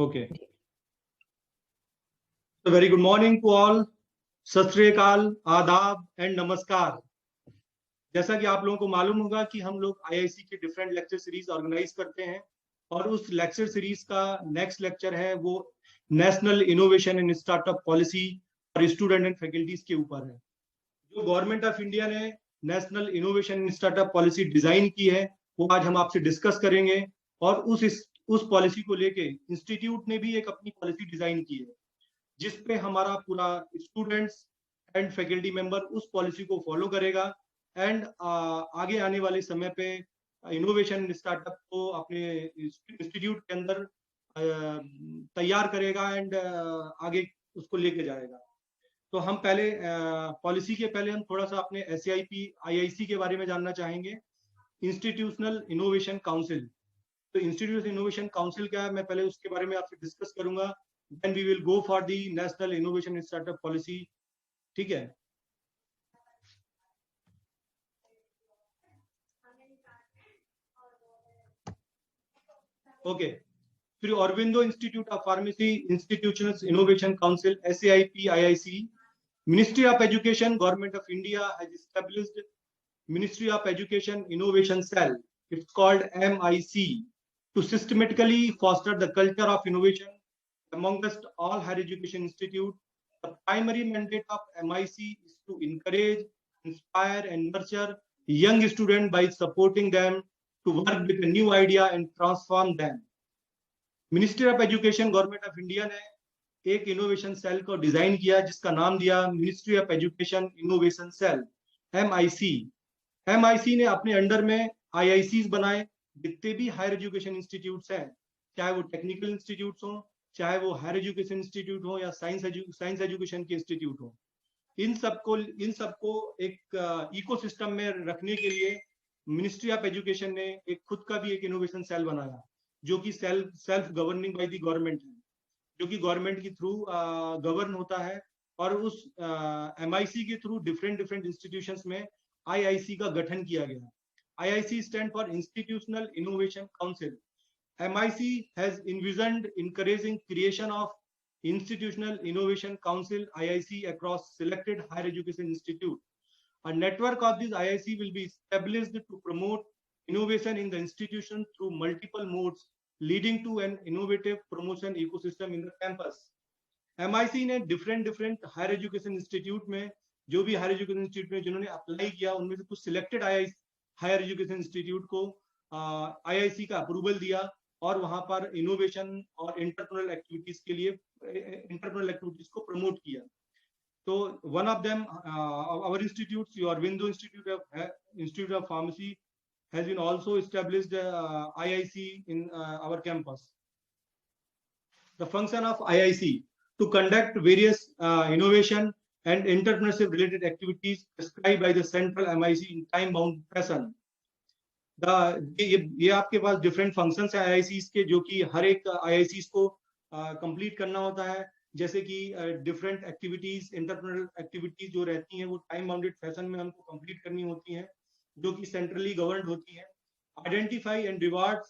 Okay, तो very good morning to all. Sat Sri अकाल, आदाब एंड नमस्कार। जैसा कि आप लोगों को मालूम होगा कि हम लोग आईआईसी के डिफरेंट लेक्चर सीरीज ऑर्गेनाइज करते हैं और उस लेक्चर सीरीज का नेक्स्ट लेक्चर है वो national innovation and startup policy और स्टूडेंट एंड फैकल्टीज के ऊपर है। जो गवर्नमेंट ऑफ इंडिया ने national innovation and startup policy design की है वो आज हम आपसे डिस्कस करेंगे। और उस पॉलिसी को लेके इंस्टीट्यूट ने भी एक अपनी पॉलिसी डिजाइन की है जिसपे हमारा पूरा स्टूडेंट्स एंड फैकल्टी मेंबर उस पॉलिसी को फॉलो करेगा एंड आगे आने वाले समय पे इनोवेशन स्टार्टअप को अपने इंस्टीट्यूट के अंदर तैयार करेगा एंड आगे उसको लेके जाएगा। तो हम पहले पॉलिसी के पहले हम थोड़ा सा अपने SAIP IIC के बारे में जानना चाहेंगे। इंस्टीट्यूशनल इनोवेशन काउंसिल, तो इंस्टीट्यूशनल इनोवेशन काउंसिल क्या है मैं पहले उसके बारे में आपसे डिस्कस करूंगा। Then we will go for the national innovation and startup policy। ठीक है, ओके। फिर Aurobindo institute of pharmacy institutional innovation council SAIP IIC। Ministry of education government of India has established ministry of education innovation cell, it's called MIC, to systematically foster the culture of innovation amongst all higher education institutes. The primary mandate of MIC is to encourage, inspire, and nurture young students by supporting them to work with a new idea and transform them. Ministry of education government of India ने एक innovation cell को design किया जिसका नाम दिया ministry of education innovation cell, MIC। MIC ने अपने under में IICs बनाए। जितने भी हायर एजुकेशन इंस्टीट्यूट्स हैं, चाहे वो टेक्निकल इंस्टीट्यूट्स हो, चाहे वो हायर एजुकेशन इंस्टीट्यूट हो या साइंस एजुकेशन के इंस्टीट्यूट हो, इन सबको एक इकोसिस्टम में रखने के लिए मिनिस्ट्री ऑफ एजुकेशन ने एक खुद का भी एक इनोवेशन सेल बनाया जो कि self governing by the government है, जो कि गवर्नमेंट के थ्रू गवर्न होता है। और उस MIC के थ्रू डिफरेंट इंस्टीट्यूशंस में IIC का गठन किया गया। IIC stand for Institutional Innovation Council. MIC has envisioned encouraging creation of Institutional Innovation Council IIC across selected higher education institutes. A network of these IIC will be established to promote innovation in the institution through multiple modes, leading to an innovative promotion ecosystem in the campus. MIC ने different higher education institute में जो भी higher education institute में जिन्होंने apply किया उनमें से कुछ सिलेक्टेड हायर एजुकेशन इंस्टीट्यूट को IIC का अप्रूवल दिया और वहां पर इनोवेशन और इंटरप्रेन्योरल एक्टिविटीज के लिए इंटरप्रेन्योरल एक्टिविटीज को प्रमोट किया। तो one of them our institutes, Aurobindo institute of pharmacy has been also established IIC in our campus. The function of IIC to conduct various innovation and entrepreneurship related activities prescribed by the central MIC in time bound fashion. ये आपके पास different functions है IICs के जो कि हर एक IICs को complete करना होता है। जैसे कि डिफरेंट एक्टिविटीज, इंटरप्रेन्योरल एक्टिविटीज जो रहती हैं वो टाइम बाउंडेड फैशन में हमको कंप्लीट करनी होती हैं जो कि सेंट्रली गवर्नड होती है। Identify and reward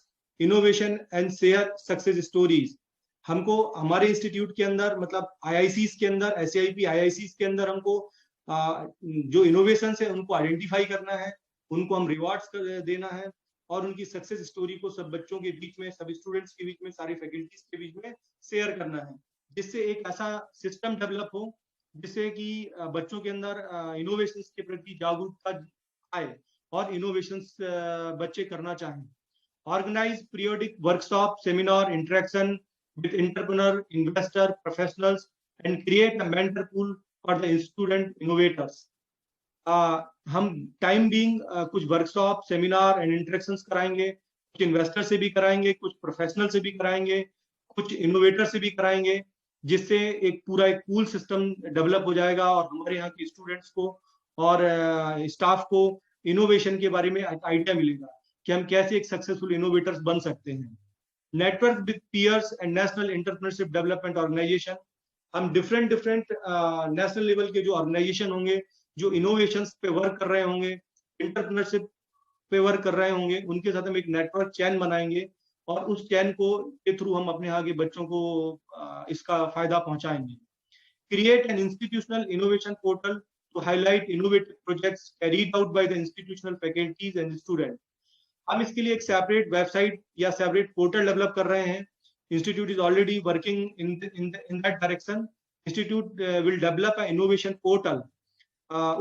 innovation and share success stories, हमको हमारे इंस्टीट्यूट के अंदर मतलब IICs के अंदर SAIP IICs के अंदर हमको जो इनोवेशन है उनको आइडेंटिफाई करना है, उनको हम रिवार्ड्स देना है और उनकी सक्सेस स्टोरी को सब बच्चों के बीच में, सब स्टूडेंट्स के बीच में, सारे फैकल्टीज के बीच में शेयर करना है जिससे एक ऐसा सिस्टम डेवलप हो जिससे कि बच्चों के अंदर इनोवेशन के प्रति जागरूकता आए और इनोवेशन बच्चे करना चाहें। Organise periodic workshop, seminar, interaction with entrepreneur, investor, professionals and create a mentor pool for the student innovators. हम टाइम बीइंग कुछ वर्कशॉप, सेमिनार एंड इंटरेक्शंस कराएंगे, कुछ इन्वेस्टर से भी कराएंगे, कुछ प्रोफेशनल से भी कराएंगे, कुछ इनोवेटर से भी कराएंगे जिससे एक पूरा एक पूल सिस्टम डेवलप हो जाएगा और हमारे यहाँ के स्टूडेंट्स को और स्टाफ को इनोवेशन के बारे में आइडिया मिलेगा कि हम कैसे एक सक्सेसफुल इनोवेटर्स बन सकते हैं। Network with peers and national entrepreneurship development organisation, हम डिफरेंट नेशनल लेवल के जो ऑर्गेनाइजेशन होंगे जो इनोवेशंस पे वर्क कर रहे होंगे, एंटरप्रेन्योरशिप पे वर्क कर रहे होंगे, उनके साथ हम एक नेटवर्क चैन बनाएंगे और उस चैन को के थ्रू हम अपने आगे बच्चों को इसका फायदा पहुंचाएंगे। Create an institutional innovation portal to highlight innovative projects carried out by the institutional faculties and students. हम इसके लिए एक सेपरेट वेबसाइट या सेपरेट पोर्टल डेवलप कर रहे हैं। Institute is already working in that direction. Institute will develop a innovation portal.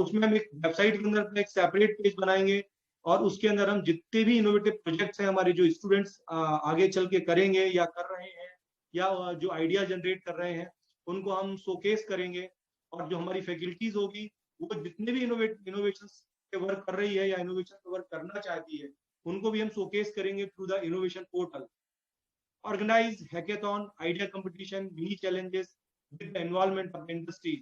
उसमें हम एक वेबसाइट के अंदर एक सेपरेट पेज बनाएंगे और उसके अंदर हम जितने भी इनोवेटिव प्रोजेक्ट्स हैं हमारे जो स्टूडेंट्स आगे चल के करेंगे या कर रहे हैं या जो आइडिया जनरेट कर रहे हैं उनको हम शोकेस करेंगे। और जो हमारी फैकल्टीज होगी वो जितने भी इनोवेशन पे वर्क कर रही है या इनोवेशन पे वर्क करना चाहती है उनको भी हम शोकेस करेंगे through the innovation portal. Organise hackathon, idea competition, mini challenges with the involvement of industry.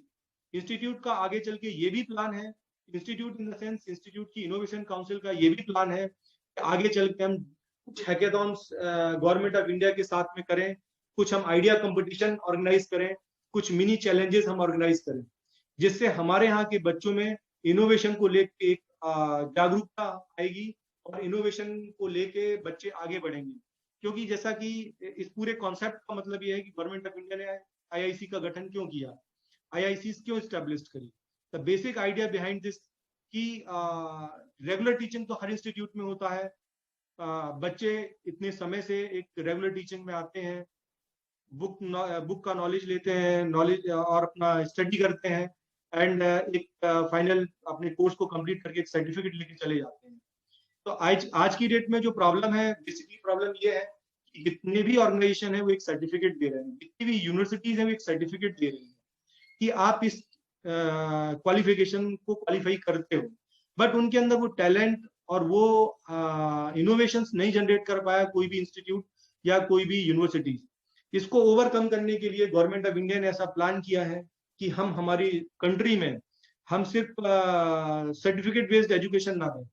Institute का आगे चल के ये भी प्लान है, institute in the sense institute की इनोवेशन काउंसिल का ये भी प्लान है कि आगे चल के हम कुछ हैकेथॉन्स गवर्नमेंट ऑफ इंडिया के साथ में करें, कुछ हम आइडिया कंपटीशन ऑर्गेनाइज करें, कुछ मिनी चैलेंजेस हम ऑर्गेनाइज करें, जिससे हमारे यहाँ के बच्चों में इनोवेशन को लेके एक जागरूकता आएगी और इनोवेशन को लेके बच्चे आगे बढ़ेंगे। क्योंकि जैसा कि इस पूरे कॉन्सेप्ट का मतलब ये है कि गवर्नमेंट ऑफ इंडिया ने आईआईसी का गठन क्यों किया, आईआईसी क्यों एस्टेब्लिश करी। The basic idea behind this कि रेगुलर टीचिंग तो हर इंस्टीट्यूट में होता है, बच्चे इतने समय से एक रेगुलर टीचिंग में आते हैं, बुक का नॉलेज लेते हैं, नॉलेज और अपना स्टडी करते हैं एंड एक फाइनल अपने कोर्स को कंप्लीट करके एक सर्टिफिकेट लेके चले जाते हैं। तो आज की डेट में जो प्रॉब्लम है, बेसिकली प्रॉब्लम ये है कि जितने भी ऑर्गेनाइजेशन है वो एक सर्टिफिकेट दे रहे हैं, जितनी भी यूनिवर्सिटीज है वो एक सर्टिफिकेट दे रही है कि आप इस क्वालिफिकेशन को क्वालिफाई करते हो, बट उनके अंदर वो टैलेंट और वो इनोवेशंस नहीं जनरेट कर पाया कोई भी इंस्टीट्यूट या कोई भी यूनिवर्सिटी। इसको ओवरकम करने के लिए गवर्नमेंट ऑफ इंडिया ने ऐसा प्लान किया है कि हम हमारी कंट्री में हम सिर्फ सर्टिफिकेट बेस्ड एजुकेशन ना दें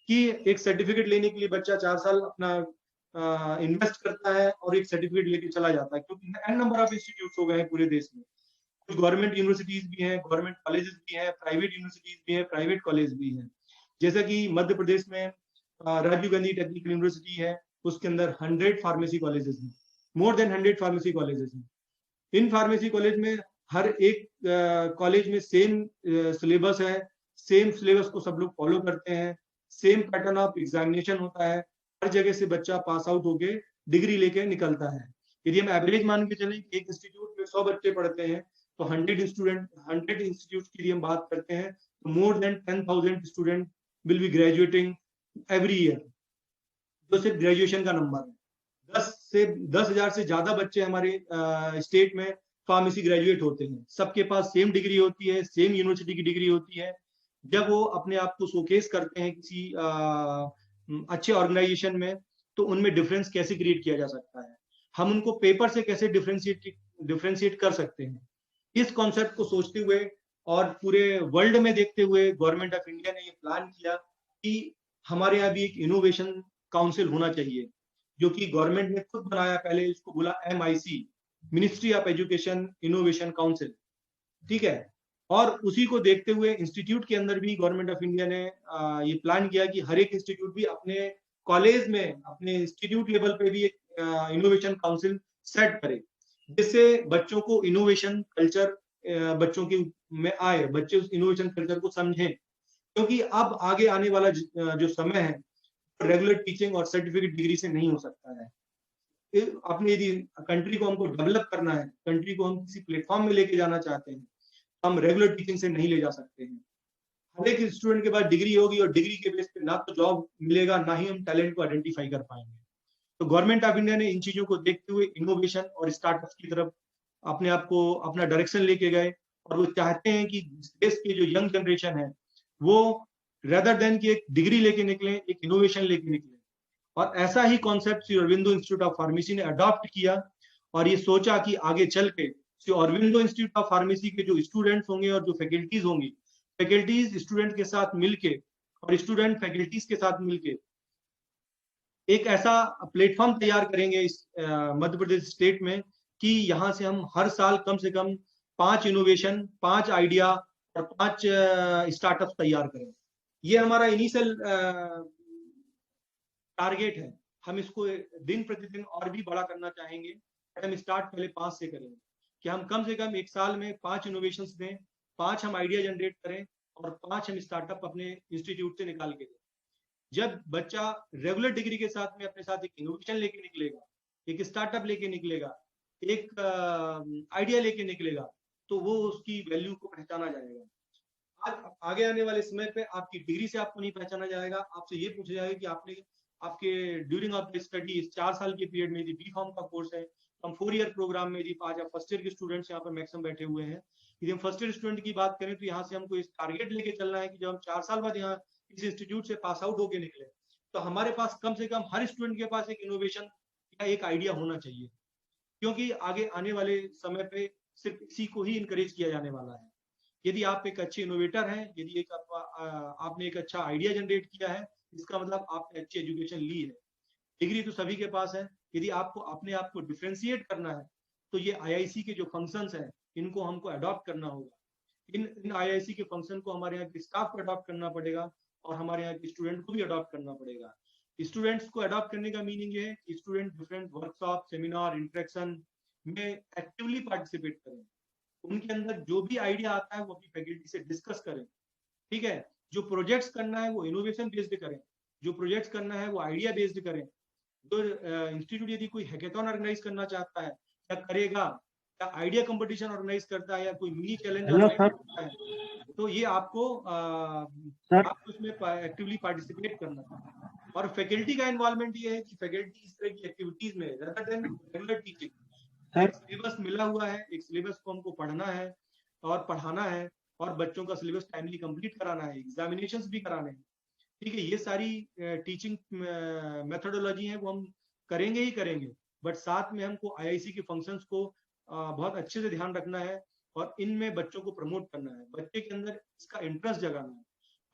कि एक सर्टिफिकेट लेने के लिए बच्चा 4 साल अपना इन्वेस्ट करता है और एक सर्टिफिकेट लेके चला जाता है, क्योंकि एन नंबर ऑफ इंस्टीट्यूट हो गए हैं पूरे देश में। कुछ गवर्नमेंट यूनिवर्सिटीज भी हैं, गवर्नमेंट कॉलेजेस भी हैं, प्राइवेट यूनिवर्सिटीज भी हैं, प्राइवेट कॉलेज भी हैं। जैसे कि मध्य प्रदेश में राजीव गांधी टेक्निकल यूनिवर्सिटी है, उसके अंदर 100 फार्मेसी कॉलेजेस हैं, मोर देन 100 फार्मेसी कॉलेजेस हैं। इन फार्मेसी कॉलेज में हर एक कॉलेज में सेम सिलेबस है, सेम सिलेबस को सब लोग फॉलो करते हैं, सेम पैटर्न ऑफ एग्जामिनेशन होता है, हर जगह से बच्चा पास आउट होके डिग्री लेके निकलता है। यदि हम एवरेज मान के चलें एक इंस्टीट्यूट में 100 बच्चे पढ़ते हैं तो 100 इंस्टीट्यूट की हम बात करते हैं तो more than 10,000 student will be graduating every year, जो सिर्फ ग्रेजुएशन का नंबर है। 10,000 से ज्यादा बच्चे हमारे स्टेट में फार्मेसी ग्रेजुएट होते हैं, सबके पास सेम डिग्री होती है, सेम यूनिवर्सिटी की डिग्री होती है। जब वो अपने आप को शोकेस करते हैं किसी अच्छे ऑर्गेनाइजेशन में तो उनमें डिफरेंस कैसे क्रिएट किया जा सकता है, हम उनको पेपर से कैसे डिफरेंशिएट कर सकते हैं, इस कॉन्सेप्ट को सोचते हुए और पूरे वर्ल्ड में देखते हुए गवर्नमेंट ऑफ इंडिया ने ये प्लान किया कि हमारे यहाँ भी एक इनोवेशन काउंसिल होना चाहिए, जो कि गवर्नमेंट ने खुद बनाया। पहले इसको बोला MIC, ministry of education innovation council, ठीक है। और उसी को देखते हुए इंस्टीट्यूट के अंदर भी गवर्नमेंट ऑफ इंडिया ने ये प्लान किया कि हर एक इंस्टीट्यूट भी अपने कॉलेज में, अपने इंस्टीट्यूट लेवल पे भी एक इनोवेशन काउंसिल सेट करे, जिससे बच्चों को इनोवेशन कल्चर बच्चों के में आए, बच्चे उस इनोवेशन कल्चर को समझें। क्योंकि अब आगे आने वाला जो समय है रेगुलर टीचिंग और सर्टिफिकेट डिग्री से नहीं हो सकता है। अपनी यदि कंट्री को हमको डेवलप करना है, कंट्री को हम किसी प्लेटफॉर्म में लेके जाना चाहते हैं, हम रेगुलर टीचिंग से नहीं ले जा सकते हैं। हर एक स्टूडेंट के पास डिग्री होगी और डिग्री के बेस पे ना तो जॉब मिलेगा, ना ही हम टैलेंट को आइडेंटिफाई कर पाएंगे। तो गवर्नमेंट ऑफ इंडिया ने इन चीजों को देखते हुए इनोवेशन और स्टार्टअप की तरफ अपने आप को अपना डायरेक्शन लेके गए और वो चाहते हैं कि देश के जो यंग जनरेशन है वो रेदर देन कि एक डिग्री लेके निकले, एक इनोवेशन लेके निकले। और ऐसा ही concept Shri Aurobindo Institute of Pharmacy ने अडॉप्ट किया और ये सोचा कि आगे चल के Shri Aurobindo Institute of Pharmacy के जो स्टूडेंट्स होंगे और जो फैकल्टीज होंगी, फैकल्टीज स्टूडेंट के साथ मिलके और स्टूडेंट फैकल्टीज के साथ मिलके एक ऐसा प्लेटफॉर्म तैयार करेंगे इस मध्य प्रदेश स्टेट में कि यहाँ से हम हर साल कम से कम 5 इनोवेशन, 5 आइडिया और 5 स्टार्टअप तैयार करें। ये हमारा इनिशियल टारगेट है हम इसको दिन प्रतिदिन और भी बड़ा करना चाहेंगे। हम स्टार्ट पहले 5 से करेंगे कि हम कम से कम एक साल में 5 इनोवेशंस दें, 5 हम आइडिया जनरेट करें और 5 हम स्टार्टअप अपने इंस्टीट्यूट से निकाल के दें। जब बच्चा रेगुलर डिग्री के साथ में अपने साथ एक इनोवेशन लेके निकलेगा, एक स्टार्टअप लेके निकलेगा, एक आइडिया लेके निकलेगा, तो वो उसकी वैल्यू को पहचाना जाएगा। आज आगे आने वाले समय पे आपकी डिग्री से आपको नहीं पहचाना जाएगा, आपसे ये पूछा जाएगा कि आपने आपके ड्यूरिंग ऑफ द स्टडी 4 साल के पीरियड में यदि बी फॉर्म का कोर्स है, हम 4 ईयर प्रोग्राम में, यदि आज आप फर्स्ट ईयर के स्टूडेंट्स यहाँ पर मैक्सिमम बैठे हुए हैं, यदि हम फर्स्ट ईयर स्टूडेंट की बात करें तो यहाँ से हमको इस टारगेट लेके चलना है कि जब हम 4 साल बाद यहाँ इस इंस्टीट्यूट से पास आउट होके निकले तो हमारे पास कम से कम हर स्टूडेंट के पास एक इनोवेशन या एक आइडिया होना चाहिए, क्योंकि आगे आने वाले समय पे सिर्फ इसी को ही इनकरेज किया जाने वाला है। यदि आप एक अच्छे इनोवेटर हैं, यदि एक आपने एक अच्छा आइडिया जनरेट किया है, इसका मतलब आपने अच्छी एजुकेशन ली है। डिग्री तो सभी के पास है। यदि आपको अपने आप को डिफ्रेंशिएट करना है तो ये आईआईसी के जो फंक्शंस हैं इनको हमको अडॉप्ट करना होगा। इन आईआईसी के फंक्शन को हमारे यहाँ के स्टाफ को अडॉप्ट करना पड़ेगा और हमारे यहाँ के स्टूडेंट को भी अडॉप्ट करना पड़ेगा। स्टूडेंट्स को अडॉप्ट करने का मीनिंग ये है कि student different workshop, seminar, interaction में एक्टिवली पार्टिसिपेट करें। उनके अंदर जो भी आइडिया आता है वो अपनी फैकल्टी से डिस्कस करें, ठीक है। जो प्रोजेक्ट्स करना है वो इनोवेशन बेस्ड करें, जो प्रोजेक्ट्स करना है वो आइडिया बेस्ड करें। जो इंस्टीट्यूट यदि कोई हैकेथॉन ऑर्गेनाइज करना चाहता है या करेगा, या आइडिया कंपटीशन ऑर्गेनाइज करता है, या कोई मिनी चैलेंज ऑर्गेनाइज करता है, तो ये आपको उसमें एक्टिवली पार्टिसिपेट करना है। और फैकल्टी का इन्वॉल्वमेंट ये है कि फैकल्टी इस तरह की एक्टिविटीज में rather than रेगुलर टीचिंग, एक सिलेबस मिला हुआ है, एक सिलेबस को हमको पढ़ना है और पढ़ाना है और बच्चों का सिलेबस टाइमली कंप्लीट कराना है, एग्जामिनेशंस भी कराने हैं, ठीक है। ये सारी टीचिंग मेथोडोलॉजी है वो हम करेंगे ही करेंगे, बट साथ में हमको आईआईसी के फंक्शंस को बहुत अच्छे से ध्यान रखना है और इनमें बच्चों को प्रमोट करना है, बच्चे के अंदर इसका इंटरेस्ट जगाना है।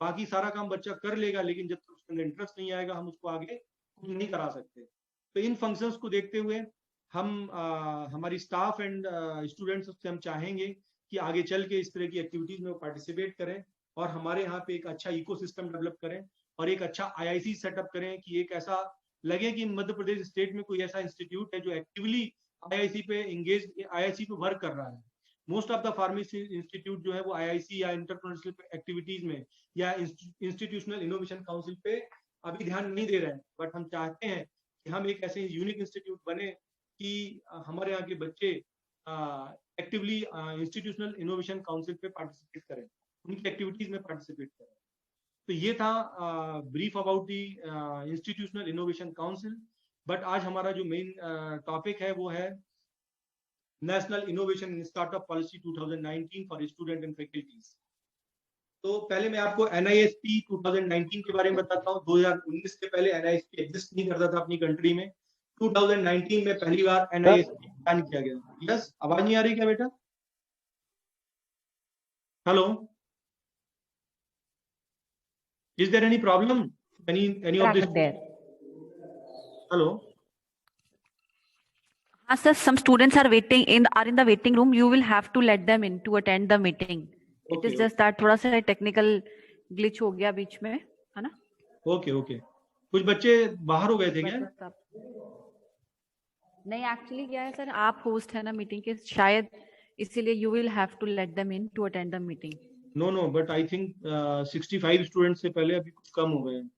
बाकी सारा काम बच्चा कर लेगा, लेकिन जब तक उसके अंदर इंटरेस्ट नहीं आएगा हम उसको आगे कुछ नहीं करा सकते। तो इन फंक्शंस को देखते हुए हम हमारी स्टाफ एंड स्टूडेंट्स से हम चाहेंगे कि आगे चल के इस तरह की एक्टिविटीज में पार्टिसिपेट करें और हमारे यहाँ पे एक अच्छा इकोसिस्टम डेवलप करें और एक अच्छा आईआईसी सेटअप करें कि एक ऐसा लगे कि मध्य प्रदेश स्टेट में कोई ऐसा इंस्टीट्यूट है जो एक्टिवली आईआईसी पे एंगेज, आईआईसी पे वर्क कर रहा है। Most of the pharmacy institute जो है वो आईआईसी या एंटरप्रेन्योरशिप एक्टिविटीज में या इंस्टीट्यूशनल इनोवेशन काउंसिल पे अभी ध्यान नहीं दे रहे हैं, बट हम चाहते हैं कि हम एक ऐसे यूनिक इंस्टीट्यूट बने कि हमारे यहाँ के बच्चे एक्टिवली इंस्टीट्यूशनल इनोवेशन काउंसिल पे पार्टिसिपेट करें, उनकी एक्टिविटीज में पार्टिसिपेट करें। तो ये था brief about the institutional innovation council. But आज हमारा जो मेन टॉपिक है वो है national innovation in startup policy 2019 for student and faculties. तो पहले मैं आपको NISP 2019 के बारे में बताता हूँ। 2019 से पहले NISP एग्जिस्ट नहीं करता था अपनी कंट्री में। 2019 में पहली बार NISP प्लान किया गया। यस, आवाज नहीं आ रही क्या बेटा? Hello, is there any problem? Any of this? Hello. Sir, some students are in the waiting room. You will have to let them in to attend the meeting. Okay, it is just that थोड़ा सा technical glitch हो गया बीच में, है ना? Okay. कुछ बच्चे बाहर हो गए थे क्या? नहीं, एक्चुअली क्या है सर, आप होस्ट है ना मीटिंग के, शायद इसीलिए you will have to let them in to attend the meeting. No, but I think 65 students से पहले अभी कुछ कम हो गए हैं।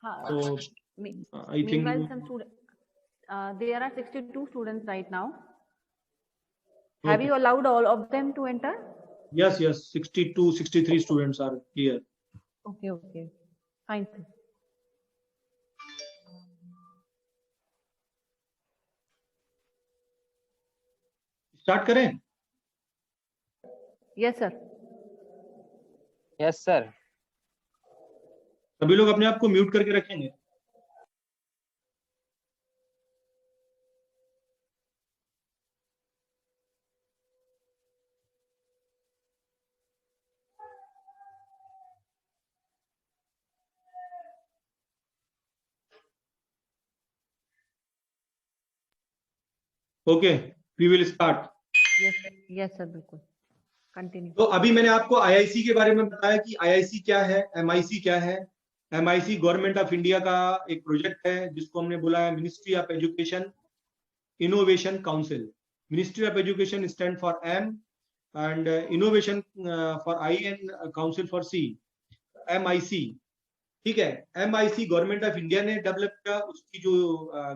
हाँ, तो I think meanwhile some students, there are 62 students right now. Have you allowed all of them to enter? Yes, 62, 63 students are here. Okay, fine. Start करें? Yes sir. Yes sir. सभी लोग अपने आप को म्यूट करके रखेंगे। Okay, we will start. Yes sir, बिल्कुल continue. तो अभी मैंने आपको आईआईसी के बारे में बताया कि आईआईसी क्या है, एमआईसी क्या है, MIC गवर्नमेंट ऑफ इंडिया का एक प्रोजेक्ट है जिसको हमने बोला है ministry of education innovation council. Ministry of education stand for M and innovation for I and council for C, MIC. ठीक है, MIC गवर्नमेंट ऑफ इंडिया ने डेवलप किया. उसकी जो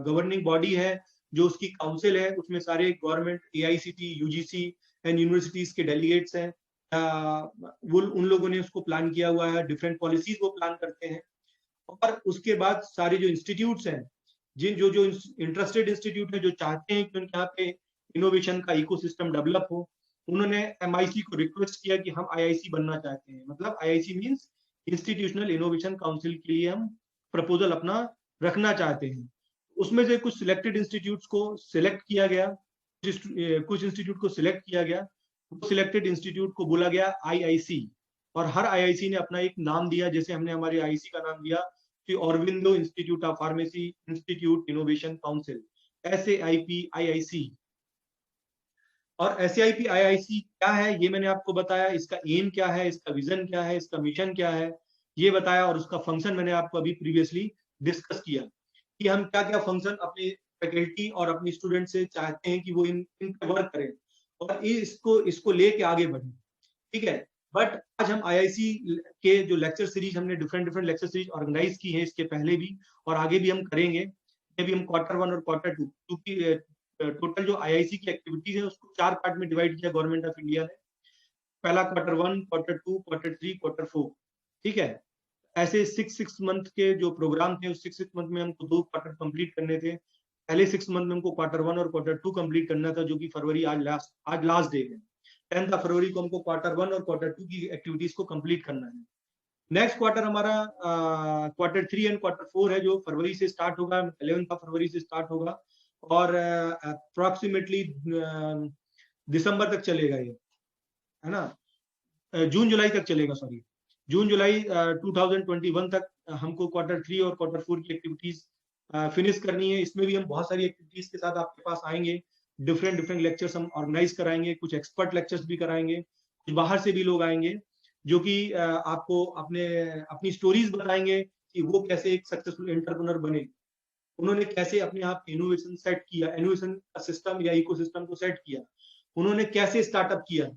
गवर्निंग बॉडी है, जो उसकी काउंसिल है, उसमें सारे government AICT, UGC and universities के डेलीगेट्स हैं. वो उन लोगों ने उसको प्लान किया हुआ है. डिफरेंट पॉलिसीज वो प्लान करते हैं. और उसके बाद सारे जो इंस्टीट्यूट्स हैं, जिन जो इंटरेस्टेड इंस्टीट्यूट है, जो चाहते हैं कि उनके यहाँ पे इनोवेशन का इकोसिस्टम डेवलप हो, उन्होंने MIC को रिक्वेस्ट किया कि हम IIC बनना चाहते हैं. मतलब IIC means institutional innovation council के लिए हम प्रपोजल अपना रखना चाहते हैं. उसमें से कुछ सिलेक्टेड इंस्टीट्यूट्स को सिलेक्ट किया गया, कुछ इंस्टीट्यूट को सिलेक्ट किया गया. सिलेक्टेड इंस्टीट्यूट को बोला गया IIC, और हर IIC ने अपना एक नाम दिया. जैसे हमने हमारे IIC का नाम दिया कि Aurobindo institute of pharmacy institute innovation council, SAIP IIC. और SAIP IIC क्या है ये मैंने आपको बताया. इसका एम क्या है, इसका विजन क्या है, इसका मिशन क्या है, ये बताया. और उसका फंक्शन मैंने आपको अभी प्रीवियसली डिस्कस किया कि हम क्या क्या फंक्शन अपने फैकल्टी और अपनी स्टूडेंट से चाहते हैं कि वो इन पे वर्क करें और इसको लेके आगे बढ़े. ठीक है. बट आज हम IIC के जो लेक्चर सीरीज, हमने डिफरेंट लेक्चर सीरीज ऑर्गेनाइज की है इसके पहले भी और आगे भी हम करेंगे. अभी हम Q1 और Q2, क्योंकि टोटल जो IIC की एक्टिविटीज है उसको 4 पार्ट में डिवाइड किया गवर्नमेंट ऑफ इंडिया ने. पहला Q1, Q2, Q3, Q4. ठीक है. ऐसे 6 मंथ के जो प्रोग्राम थे, उस 6 मंथ में हमको 2 क्वार्टर कंप्लीट करने थे. पहले 6 मंथ में हमको Q1 और Q2 कंप्लीट करना था, जो कि फरवरी आज लास्ट डे है. 10 फरवरी को हमको Q1 और Q2 की एक्टिविटीज को कंप्लीट करना है. नेक्स्ट क्वार्टर हमारा Q3 एंड Q4 है, जो फरवरी से स्टार्ट होगा, 11 फरवरी से स्टार्ट होगा और अप्रोक्सीमेटली दिसंबर तक चलेगा. ये है ना, जून जुलाई तक चलेगा. सॉरी, जून जुलाई 2021 तक हमको Q3 और Q4 की एक्टिविटीज फिनिश करनी है. इसमें भी हम बहुत सारी एक्टिविटीज के साथ आपके पास आएंगे. डिफरेंट लेक्चर्स हम ऑर्गेनाइज कराएंगे. कुछ एक्सपर्ट लेक्चर्स भी कराएंगे, कुछ बाहर से भी लोग आएंगे जो कि आपको अपनी स्टोरीज बताएंगे कि वो कैसे एक सक्सेसफुल एंटरप्रेन्योर बने, उन्होंने कैसे अपने आप इनोवेशन सेट किया, इनोवेशन सिस्टम या इकोसिस्टम को सेट किया, उन्होंने कैसे स्टार्टअप किया.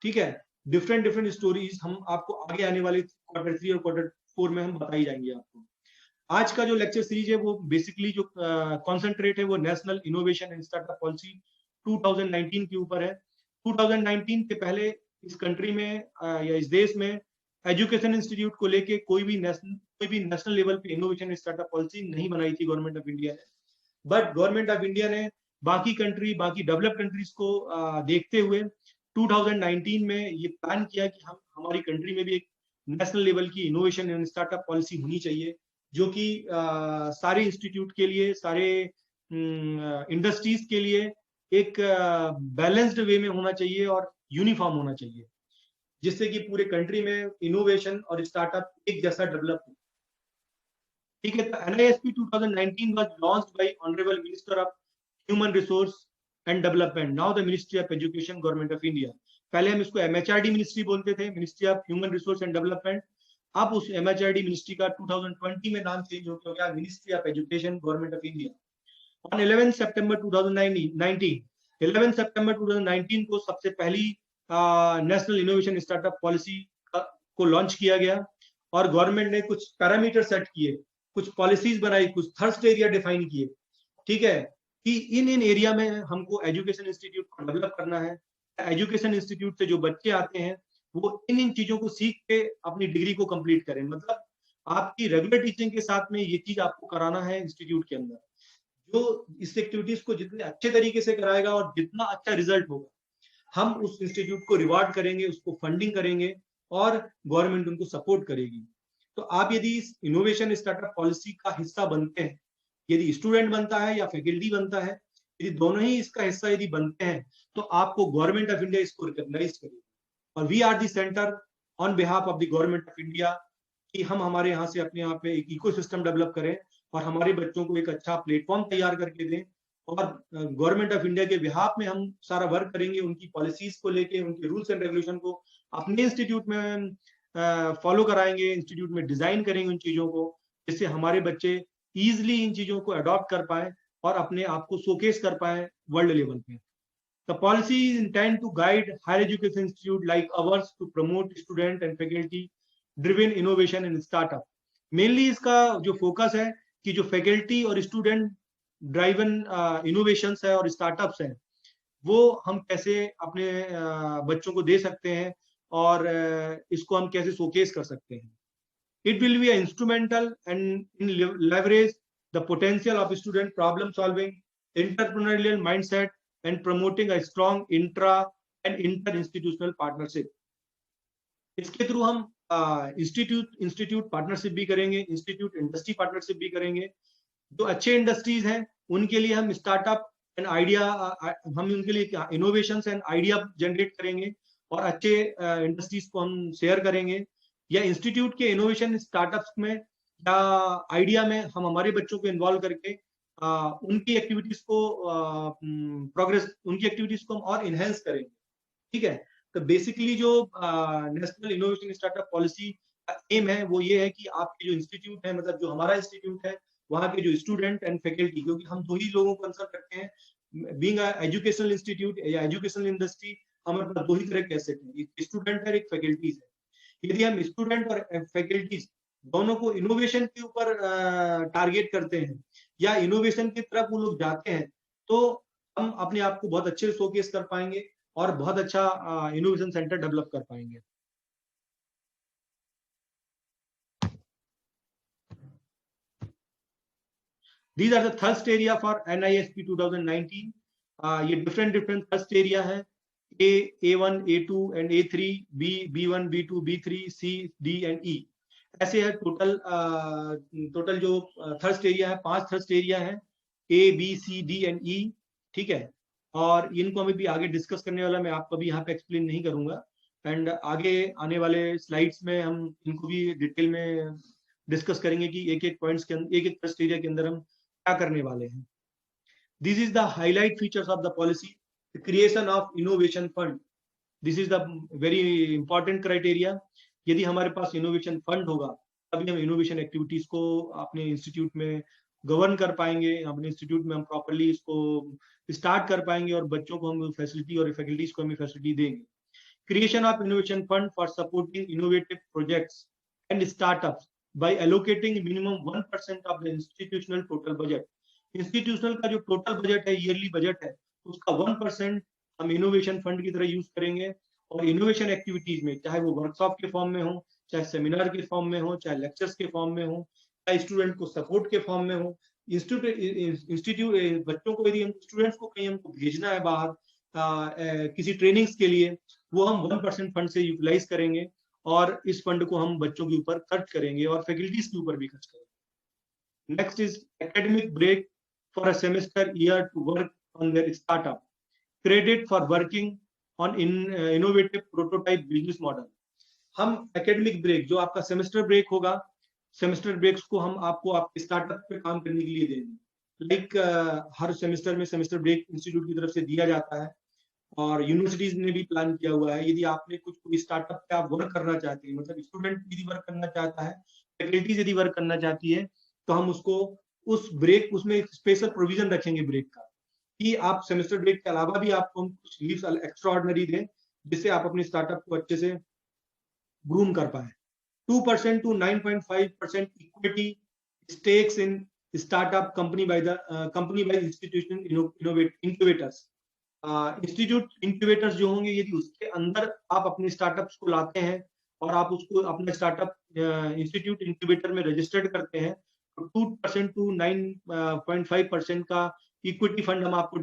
ठीक है. डिफरेंट स्टोरीज हम आपको आगे आने वाले Q3 और Q4 में हम बताई जाएंगे आपको. आज का जो लेक्चर सीरीज है वो बेसिकली जो कॉन्सेंट्रेट है वो national innovation and startup policy 2019 के ऊपर है. 2019 के पहले इस कंट्री में या इस देश में एजुकेशन इंस्टीट्यूट को लेके कोई भी नेशनल लेवल पे इनोवेशन स्टार्टअप पॉलिसी नहीं बनाई थी गवर्नमेंट ऑफ इंडिया ने. बट गवर्नमेंट ऑफ इंडिया ने बाकी डेवलप कंट्रीज को देखते हुए 2019 में ये प्लान किया कि हम हमारी कंट्री में भी एक नेशनल लेवल की इनोवेशन एंड स्टार्टअप पॉलिसी होनी चाहिए, जो कि सारे इंस्टीट्यूट के लिए, सारे इंडस्ट्रीज के लिए एक बैलेंस्ड वे में होना चाहिए और यूनिफॉर्म होना चाहिए, जिससे कि पूरे कंट्री में इनोवेशन और स्टार्टअप एक जैसा डेवलप हो. ठीक है. तो NISP 2019 was launched by Honorable Minister of Human Resource and Development, now the Ministry of Education, Government of India. पहले हम इसको MHRD मिनिस्ट्री बोलते थे, ministry of human resource and development. अब उस MHRD मिनिस्ट्री का 2020 में नाम चेंज हो गया ministry of education, government of India. On 11 सितंबर 2019 को सबसे पहली नेशनल इनोवेशन स्टार्टअप पॉलिसी को लॉन्च किया गया और गवर्नमेंट ने कुछ पैरामीटर सेट किए, कुछ पॉलिसीज बनाई, कुछ थर्स्ट एरिया डिफाइन किए. ठीक है, कि इन एरिया में हमको एजुकेशन इंस्टीट्यूट को डेवलप करना है. एजुकेशन इंस्टीट्यूट से जो बच्चे आते हैं वो इन चीजों को सीख के अपनी डिग्री को कंप्लीट करें. मतलब आपकी रेगुलर टीचिंग के साथ में ये चीज आपको कराना है इंस्टीट्यूट के अंदर. जो इस एक्टिविटीज को जितने अच्छे तरीके से कराएगा और जितना अच्छा रिजल्ट होगा, हम उस इंस्टीट्यूट को रिवार्ड करेंगे, उसको फंडिंग करेंगे और गवर्नमेंट उनको सपोर्ट करेगी. तो आप यदि इस इनोवेशन स्टार्टअप पॉलिसी का हिस्सा बनते हैं, यदि स्टूडेंट बनता है या फैकल्टी बनता है, यदि दोनों ही इसका हिस्सा यदि बनते हैं, तो आपको गवर्नमेंट ऑफ इंडिया इसको रिकॉग्नाइज करेगी. और we are the centre on behalf of the government of India कि हम हमारे यहाँ से अपने यहाँ पे एक इकोसिस्टम डेवलप करें और हमारे बच्चों को एक अच्छा प्लेटफॉर्म तैयार करके दें. और गवर्नमेंट ऑफ इंडिया के बिहाफ में हम सारा वर्क करेंगे, उनकी पॉलिसीज को लेके, उनके रूल्स एंड रेगुलेशन को अपने इंस्टीट्यूट में फॉलो कराएंगे, इंस्टीट्यूट में डिजाइन करेंगे उन चीजों को, जिससे हमारे बच्चे इजिली इन चीजों को अडॉप्ट कर पाए और अपने आप को शोकेस कर पाए वर्ल्ड लेवल पे। The policy is intended to guide higher education institute like ours to promote student and faculty driven innovation and startup. Mainly इसका जो फोकस है कि जो फैकल्टी और स्टूडेंट ड्राइवन इनोवेशंस है और स्टार्टअप्स हैं, वो हम कैसे अपने बच्चों को दे सकते हैं और इसको हम कैसे शोकेस कर सकते हैं। It will be instrumental and in leverage the potential of student problem solving, entrepreneurial mindset, and promoting a strong intra and inter-institutional partnership. इसके थ्रू हम इंस्टीट्यूट पार्टनरशिप भी करेंगे, इंस्टीट्यूट इंडस्ट्री पार्टनरशिप भी करेंगे। जो अच्छे इंडस्ट्रीज हैं उनके लिए हम स्टार्टअप एंड आइडिया, हम उनके लिए इनोवेशंस एंड आइडिया जनरेट करेंगे और अच्छे इंडस्ट्रीज को हम शेयर करेंगे, या इंस्टीट्यूट के इनोवेशन स्टार्टअप्स में या आइडिया में हम हमारे बच्चों को इन्वॉल्व करके उनकी एक्टिविटीज को उनकी एक्टिविटीज को हम और इनहेंस करेंगे। ठीक है, तो बेसिकली जो नेशनल इनोवेशन स्टार्टअप पॉलिसी का एम है वो ये है कि आपके जो इंस्टीट्यूट है, मतलब जो हमारा इंस्टीट्यूट है, वहाँ के जो स्टूडेंट एंड फैकल्टी, क्योंकि हम दो ही लोगों को कंसर्न करते हैं, बीइंग एजुकेशनल इंस्टीट्यूट या एजुकेशनल इंडस्ट्री, हमारे पास दो ही तरह के एसेट हैं, एक स्टूडेंट है, एक फैकल्टीज है। यदि हम स्टूडेंट और फैकल्टीज दोनों को इनोवेशन के ऊपर टारगेट करते हैं या इनोवेशन की तरफ वो लोग जाते हैं, तो हम अपने आप को बहुत अच्छे से शोकेस कर पाएंगे और बहुत अच्छा इनोवेशन सेंटर डेवलप कर पाएंगे। These are the thrust area for NISP 2019. ये different thrust area है, A1, A2 and A3, B, B1, B2, B3, C, D and E। ऐसे है टोटल जो थर्स्ट एरिया है, 5 थर्स्ट एरिया है, A, B, C, D and E। ठीक है, और इनको मैं भी आगे डिस्कस करने वाला, मैं आपको भी यहाँ पे एक्सप्लेन नहीं करूंगा, एंड आगे आने वाले स्लाइड्स में हम इनको भी डिटेल में डिस्कस करेंगे कि एक एक पॉइंट्स के अंदर, एक एक थर्स्ट एरिया के अंदर हम क्या करने वाले हैं। This is the highlight features of the policy, the creation of innovation fund. This is the very important criteria. यदि हमारे पास इनोवेशन फंड होगा तभी हम इनोवेशन एक्टिविटीज को अपने इंस्टीट्यूट में गवर्न कर पाएंगे, अपने इंस्टीट्यूट में हम प्रॉपरली इसको स्टार्ट कर पाएंगे और बच्चों को हम फैसिलिटी और फैकल्टीज को हम फैसिलिटी देंगे। Creation of innovation fund for supporting innovative projects and startups by allocating minimum 1% of the institutional total budget। Institutional का जो टोटल बजट है, ईयरली बजट है, उसका 1% हम इनोवेशन फंड की तरह यूज करेंगे और इनोवेशन एक्टिविटीज में, चाहे वो वर्कशॉप के फॉर्म में हो, चाहे सेमिनार के फॉर्म में हो, चाहे लेक्चर्स के फॉर्म में हो, चाहे स्टूडेंट को सपोर्ट के फॉर्म में हो, इंस्टीट्यूट बच्चों को, यदि स्टूडेंट्स को कहीं हमको भेजना है बाहर किसी ट्रेनिंग्स के लिए, वो हम 1% फंड से यूटिलाइज करेंगे और इस फंड को हम बच्चों के ऊपर खर्च करेंगे और फैकल्टीज के ऊपर भी खर्च करेंगे। Next is academic break for a semester year to work on their startup, credit for working on innovative prototype business model. हम एकेडमिक ब्रेक, जो आपका सेमेस्टर ब्रेक होगा, सेमेस्टर ब्रेक्स को हम आपको आपके स्टार्टअप पे काम करने के लिए देंगे। लाइक हर सेमेस्टर में सेमेस्टर ब्रेक इंस्टीट्यूट की तरफ से दिया जाता है और यूनिवर्सिटीज ने भी प्लान किया हुआ है। यदि आपने कोई स्टार्टअप पे आप वर्क करना चाहते हैं, मतलब स्टूडेंट यदि वर्क करना चाहता है, फैकल्टीज यदि वर्क करना चाहती है, तो हम उसको उस ब्रेक, उसमें एक स्पेशल प्रोविजन रखेंगे ब्रेक का, कि आप सेमेस्टर ब्रेक के अलावा भी आपको हम कुछ लीव्स एक्स्ट्रा ऑर्डिनरी दें, जिससे आप अपने स्टार्टअप को अच्छे से ग्रूम कर पाए। 2% to 9.5% equity stakes in startup company by institution incubators. Institute incubators जो होंगे, यदि उसके अंदर आप अपने स्टार्टअप्स को लाते हैं और आप उसको अपना स्टार्टअप इंस्टीट्यूट इंक्यूबेटर में रजिस्टर्ड करते हैं, तो 2% to 9.5% का इक्विटी फंड हम आपको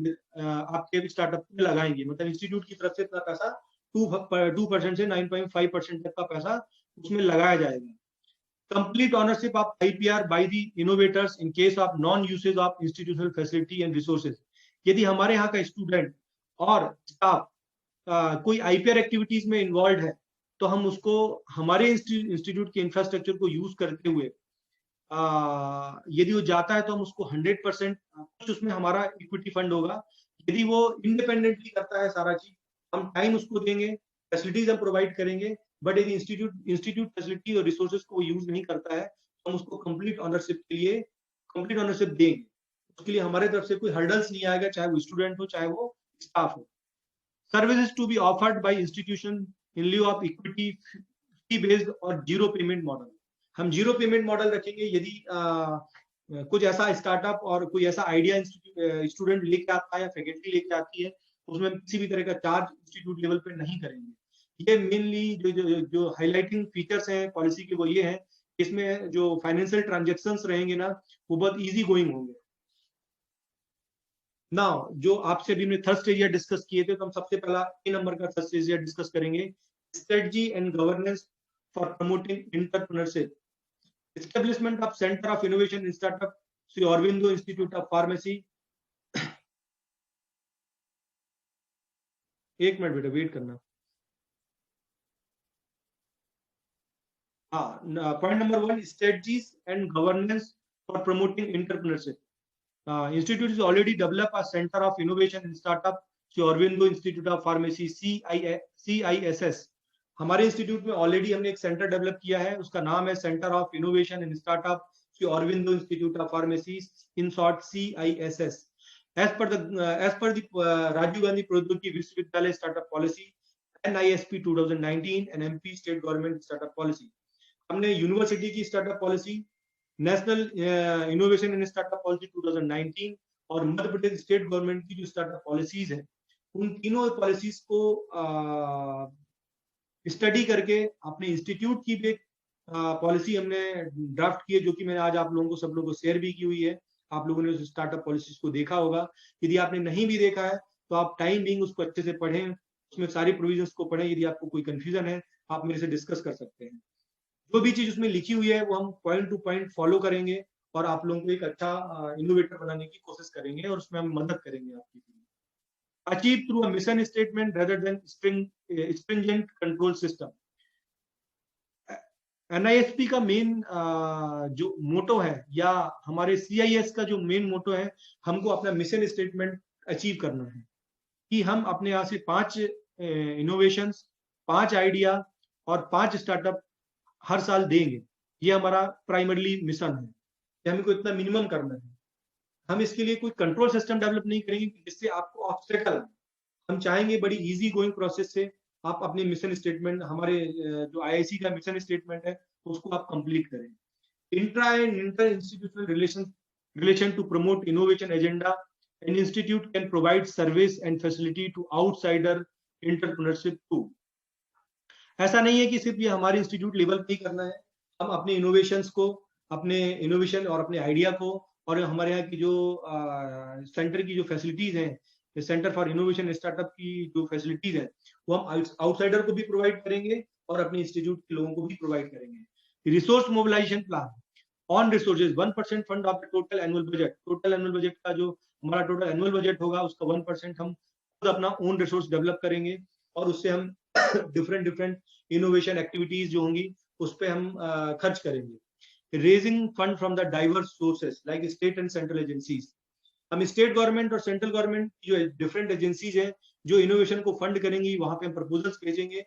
आपके स्टार्टअप में लगाएंगे। मतलब इंस्टीट्यूट की तरफ से इतना पैसा 2% से 9.5% तक का पैसा उसमें लगाया जाएगा। Complete ownership of IPR by the innovators in case of non usage of institutional facility and resources. यदि हमारे यहाँ का स्टूडेंट और स्टाफ कोई IPR एक्टिविटीज में इन्वॉल्व है, तो हम उसको हमारे इंस्टीट्यूट के इंफ्रास्ट्रक्चर को यूज करते हुए यदि वो जाता है तो हम उसको 100% कुछ उसमें हमारा इक्विटी फंड होगा। यदि वो इंडिपेंडेंटली करता है सारा चीज, हम टाइम उसको देंगे, फैसिलिटीज हम प्रोवाइड करेंगे, बट यदि इंस्टीट्यूट फैसिलिटी और रिसोर्सेज को यूज नहीं करता है तो हम उसको कंप्लीट ऑनरशिप के लिए कंप्लीट ऑनरशिप देंगे। उसके लिए हमारे तरफ से कोई हर्डल्स नहीं आएगा, चाहे वो स्टूडेंट हो चाहे वो स्टाफ हो। Services to be offered by institution in lieu of equity fee based और जीरो पेमेंट मॉडल। हम जीरो पेमेंट मॉडल रखेंगे यदि कुछ ऐसा स्टार्टअप और कोई ऐसा आइडिया स्टूडेंट लेके आता है या फैकल्टी लेके आती है, उसमें किसी भी तरह का चार्ज इंस्टीट्यूट लेवल पे नहीं करेंगे। ये मेनली जो हाईलाइटिंग फीचर्स हैं पॉलिसी के वो ये हैं, इसमें जो फाइनेंशियल ट्रांजेक्शन्स रहेंगे ना वो बहुत इजी गोइंग होंगे। नाउ जो आपसे अभी हमने थर्स्ट एरिया डिस्कस किए थे, तो हम सबसे पहला ए नंबर का थर्स्ट एरिया डिस्कस करेंगे, strategy and governance for promoting entrepreneurship, establishment of centre of innovation in startup Shri Aurobindo institute of pharmacy. एक मिनट बेटा वेट करना। Point number 1, strategies and governance for promoting entrepreneurship. Institute is already developed a center of innovation and startup, Sri Aurobindo Institute of Pharmacy, CISS. हमारे institute में already हमने एक centre develop किया है, उसका नाम है centre of innovation and startup Shri Aurobindo institute of pharmacy, in short CISS. As per the Rajiv Gandhi प्रौद्योगिकी विश्वविद्यालय startup policy NISP 2019 and MP state government startup policy, हमने यूनिवर्सिटी की startup policy, national innovation and startup policy 2019 और Madhya Pradesh state government की जो startup policies है, उन तीनों पॉलिसीज को स्टडी करके अपने इंस्टीट्यूट की भी पॉलिसी हमने ड्राफ्ट की है, जो कि मैंने आज आप लोगों को सब लोगों को शेयर भी की हुई है। आप लोगों ने उस स्टार्टअप पॉलिसीज को देखा होगा। यदि आपने नहीं भी देखा है तो आप टाइम बीइंग उसको अच्छे से पढ़ें, उसमें सारी प्रोविजंस को पढ़ें। यदि आपको कोई कंफ्यूजन है आप मेरे से डिस्कस कर सकते हैं। जो भी चीज उसमें लिखी हुई है वो हम पॉइंट टू पॉइंट फॉलो करेंगे और आप लोगों को एक अच्छा इनोवेटर बनाने की कोशिश करेंगे और उसमें हम मदद करेंगे आपकी। Achieve through a mission statement rather than stringent control system. NISP का मेन जो मोटो है या हमारे CIS का जो मेन मोटो है, हमको अपना मिशन स्टेटमेंट अचीव करना है कि हम अपने यहाँ से 5 इनोवेशंस, 5 आइडिया और 5 स्टार्टअप हर साल देंगे। ये हमारा प्राइमरीली मिशन है कि हमको इतना मिनिमम करना है। हम इसके लिए कोई कंट्रोल सिस्टम डेवलप नहीं करेंगे जिससे आपको ऑब्स्टेकल। हम चाहेंगे बड़ी इजी गोइंग प्रोसेस से आप अपने मिशन स्टेटमेंट, हमारे जो IIC का मिशन स्टेटमेंट है उसको आप कंप्लीट करें। Intra and inter institutional relation to promote innovation agenda, an institute can provide service and facility to outsider entrepreneurship too. ऐसा नहीं है कि सिर्फ ये हमारे इंस्टीट्यूट लेवल पे ही करना है, हम अपने इनोवेशंस को, अपने इनोवेशन और अपने आइडिया को और हमारे यहाँ की जो सेंटर की जो फैसिलिटीज हैं, सेंटर फॉर इनोवेशन स्टार्टअप की जो फैसिलिटीज है वो हम आउटसाइडर को भी प्रोवाइड करेंगे और अपने इंस्टीट्यूट के लोगों को भी प्रोवाइड करेंगे। Resource mobilisation plan on resources 1% fund of the total annual budget. Total annual budget का जो हमारा टोटल एनुअल बजट होगा उसका 1% हम खुद अपना ओन रिसोर्स डेवलप करेंगे और उससे हम डिफरेंट इनोवेशन एक्टिविटीज जो होंगी उस पर हम खर्च करेंगे। Raising fund from the diverse sources like state and central agencies, हम स्टेट गवर्नमेंट और सेंट्रल गवर्नमेंट की जो डिफरेंट एजेंसीज है जो इनोवेशन को फंड करेंगी, वहां पे हम प्रपोजल्स भेजेंगे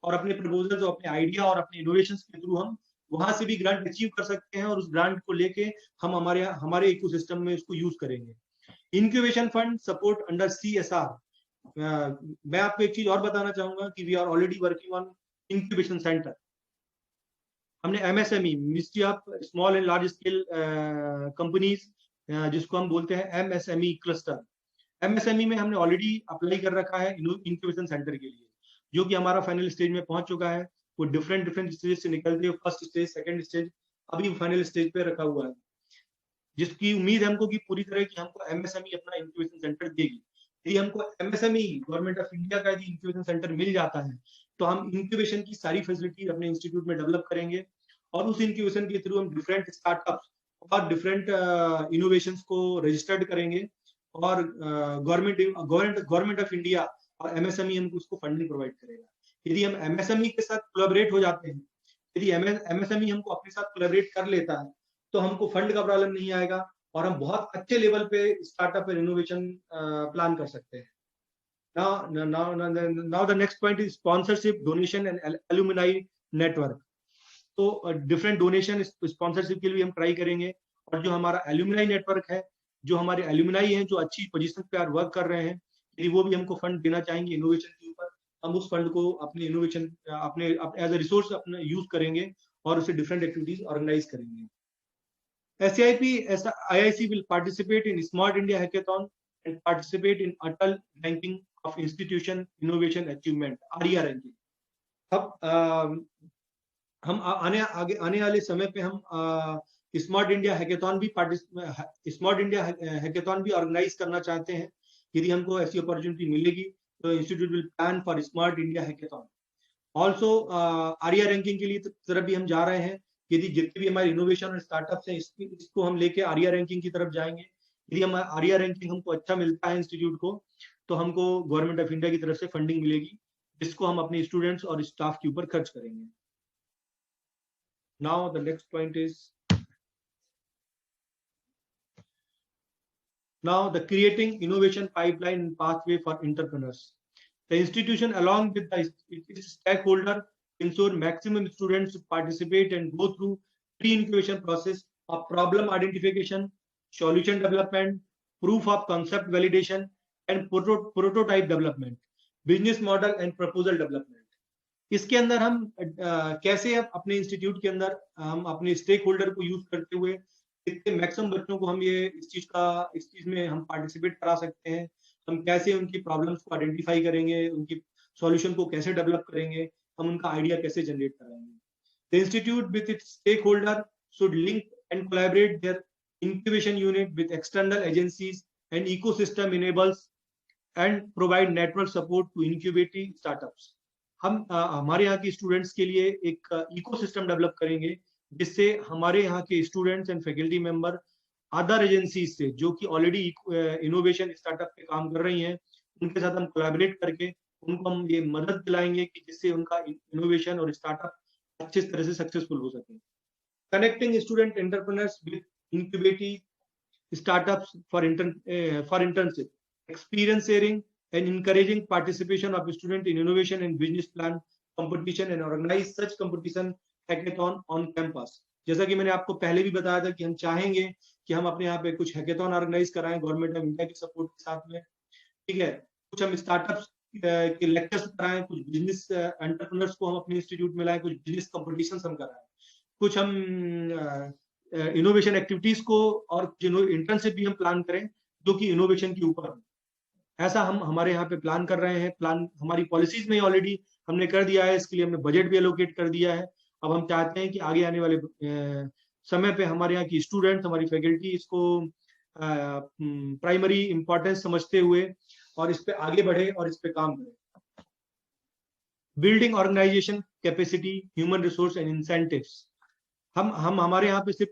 और अपने प्रपोजल्स और अपने आइडिया और अपने इनोवेशंस के थ्रू हम वहां से भी ग्रांट अचीव कर सकते हैं और उस ग्रांट को लेके हम हमारे इकोसिस्टम में उसको यूज करेंगे। Incubation fund support under CSR। मैं आपको एक चीज और बताना चाहूंगा कि we are already working on incubation centre. हमने MSME, ministry of small and large scale companies, जिसको हम बोलते हैं MSME क्लस्टर, MSME में हमने ऑलरेडी अप्लाई कर रखा है इंक्यूबेशन सेंटर के लिए, जो कि हमारा फाइनल स्टेज में पहुंच चुका है। वो डिफरेंट स्टेज से निकलते हुए फर्स्ट स्टेज, सेकंड स्टेज, अभी फाइनल स्टेज पे रखा हुआ है, जिसकी उम्मीद है हमको कि पूरी तरह की हमको MSME अपना इंक्यूबेशन सेंटर देगी। यदि हमको MSME गवर्नमेंट ऑफ इंडिया का यदि इंक्यूबेशन सेंटर मिल जाता है तो हम इंक्यूबेशन की सारी फैसिलिटी अपने इंस्टीट्यूट में डेवलप करेंगे और उस इंक्यूबेशन के थ्रू हम डिफरेंट स्टार्टअप्स और डिफरेंट इनोवेशंस को रजिस्टर्ड करेंगे और गवर्नमेंट ऑफ इंडिया और MSME हमको उसको फंडिंग प्रोवाइड करेगा। यदि हम MSME के साथ कोलैबोरेट हो जाते हैं, यदि MSME हमको अपने साथ कोलैबोरेट कर लेता है तो हमको फंड का प्रॉब्लम नहीं आएगा और हम बहुत अच्छे लेवल पे स्टार्टअप और इनोवेशन प्लान कर सकते हैं। Now the next point is sponsorship, donation and alumni network. तो डिफरेंट डोनेशन स्पॉन्सरशिप के लिए हम ट्राई करेंगे, और जो हमारा एल्यूमिनाई नेटवर्क है, जो हमारे एल्यूमिनाई हैं जो अच्छी पोजीशन पे वर्क कर रहे हैं, यदि वो भी हमको फंड देना चाहेंगे इनोवेशन के ऊपर, हम उस फंड को अपने इनोवेशन अपने एज अ रिसोर्स अपने यूज करेंगे और उसे डिफरेंट एक्टिविटीज ऑर्गेनाइज करेंगे. SAIP will participate in Smart India Hackathon and participate in Atal ranking of institution innovation achievement, ARIA ranking. अब हम आने वाले समय पे हम स्मार्ट इंडिया हैकेथॉन भी ऑर्गेनाइज करना चाहते हैं. यदि हमको ऐसी अपॉर्चुनिटी मिलेगी तो institute will plan for smart India hackathon. Also आरिया रैंकिंग के लिए तरफ भी हम जा रहे हैं. यदि जितने भी हमारे इनोवेशन और स्टार्टअप्स हैं इसको हम लेके आरिया रैंकिंग की तरफ जाएंगे. यदि हम आरिया रैंकिंग हमको अच्छा मिलता है इंस्टीट्यूट को, तो हमको गवर्नमेंट ऑफ इंडिया की तरफ से फंडिंग मिलेगी, जिसको हम अपने स्टूडेंट्स और स्टाफ के ऊपर खर्च करेंगे. Now the next point is now the creating innovation pipeline and pathway for entrepreneurs. The institution along with its stakeholder ensure maximum students participate and go through pre-incubation process of problem identification, solution development, proof of concept validation and prototype development, business model and proposal development. इसके अंदर हम कैसे अपने institute के अंदर हम अपने stake holder को यूज करते हुए कितने मैक्सिमम बच्चों को हम ये इस चीज में हम पार्टिसिपेट करा सकते हैं, हम कैसे उनकी प्रॉब्लम्स को आइडेंटिफाई करेंगे, उनकी सॉल्यूशन को कैसे डेवलप करेंगे, हम उनका आइडिया कैसे जनरेट कराएंगे. The institute with its stakeholder should link and collaborate their incubation unit with external agencies and ecosystem enables and provide network support to incubating startups. हम हमारे यहाँ के स्टूडेंट्स के लिए एक इकोसिस्टम डेवलप करेंगे, जिससे हमारे यहाँ के students and faculty member other agencies से जो कि ऑलरेडी इनोवेशन स्टार्टअप पे काम कर रही हैं, उनके साथ हम कोलैबोरेट करके उनको हम ये मदद दिलाएंगे कि जिससे उनका इनोवेशन और स्टार्टअप अच्छी तरह से सक्सेसफुल हो सके. Connecting student entrepreneurs with incubative startups for internship, experience sharing and encouraging participation of student in innovation and business plan competition and organize such competition hackathon on campus. जैसा कि मैंने आपको पहले भी बताया था कि हम चाहेंगे कि हम अपने यहाँ पे कुछ हैकेथॉन ऑर्गेनाइज कराएं गवर्नमेंट ऑफ इंडिया के सपोर्ट के साथ में. ठीक है, कुछ हम स्टार्टअप्स के लेक्चर्स कराएं, कुछ बिजनेस एंटरप्रेन्योर्स को हम अपने इंस्टीट्यूट में लाएं, कुछ बिजनेस कॉम्पिटिशन्स हम कराएं, कुछ हम इनोवेशन एक्टिविटीज को और इंटर्नशिप भी हम प्लान करें जो कि इनोवेशन के ऊपर हो. ऐसा हम हमारे यहाँ पे प्लान कर रहे हैं. प्लान हमारी पॉलिसीज में ऑलरेडी हमने कर दिया है, इसके लिए हमने बजट भी एलोकेट कर दिया है. अब हम चाहते हैं कि आगे आने वाले समय पे हमारे यहाँ की स्टूडेंट, हमारी फैकल्टी इसको प्राइमरी इंपॉर्टेंस समझते हुए और इस पे आगे बढ़े और इस पे काम करें. Building organisation capacity, human resource and incentives. हम हमारे यहाँ पे सिर्फ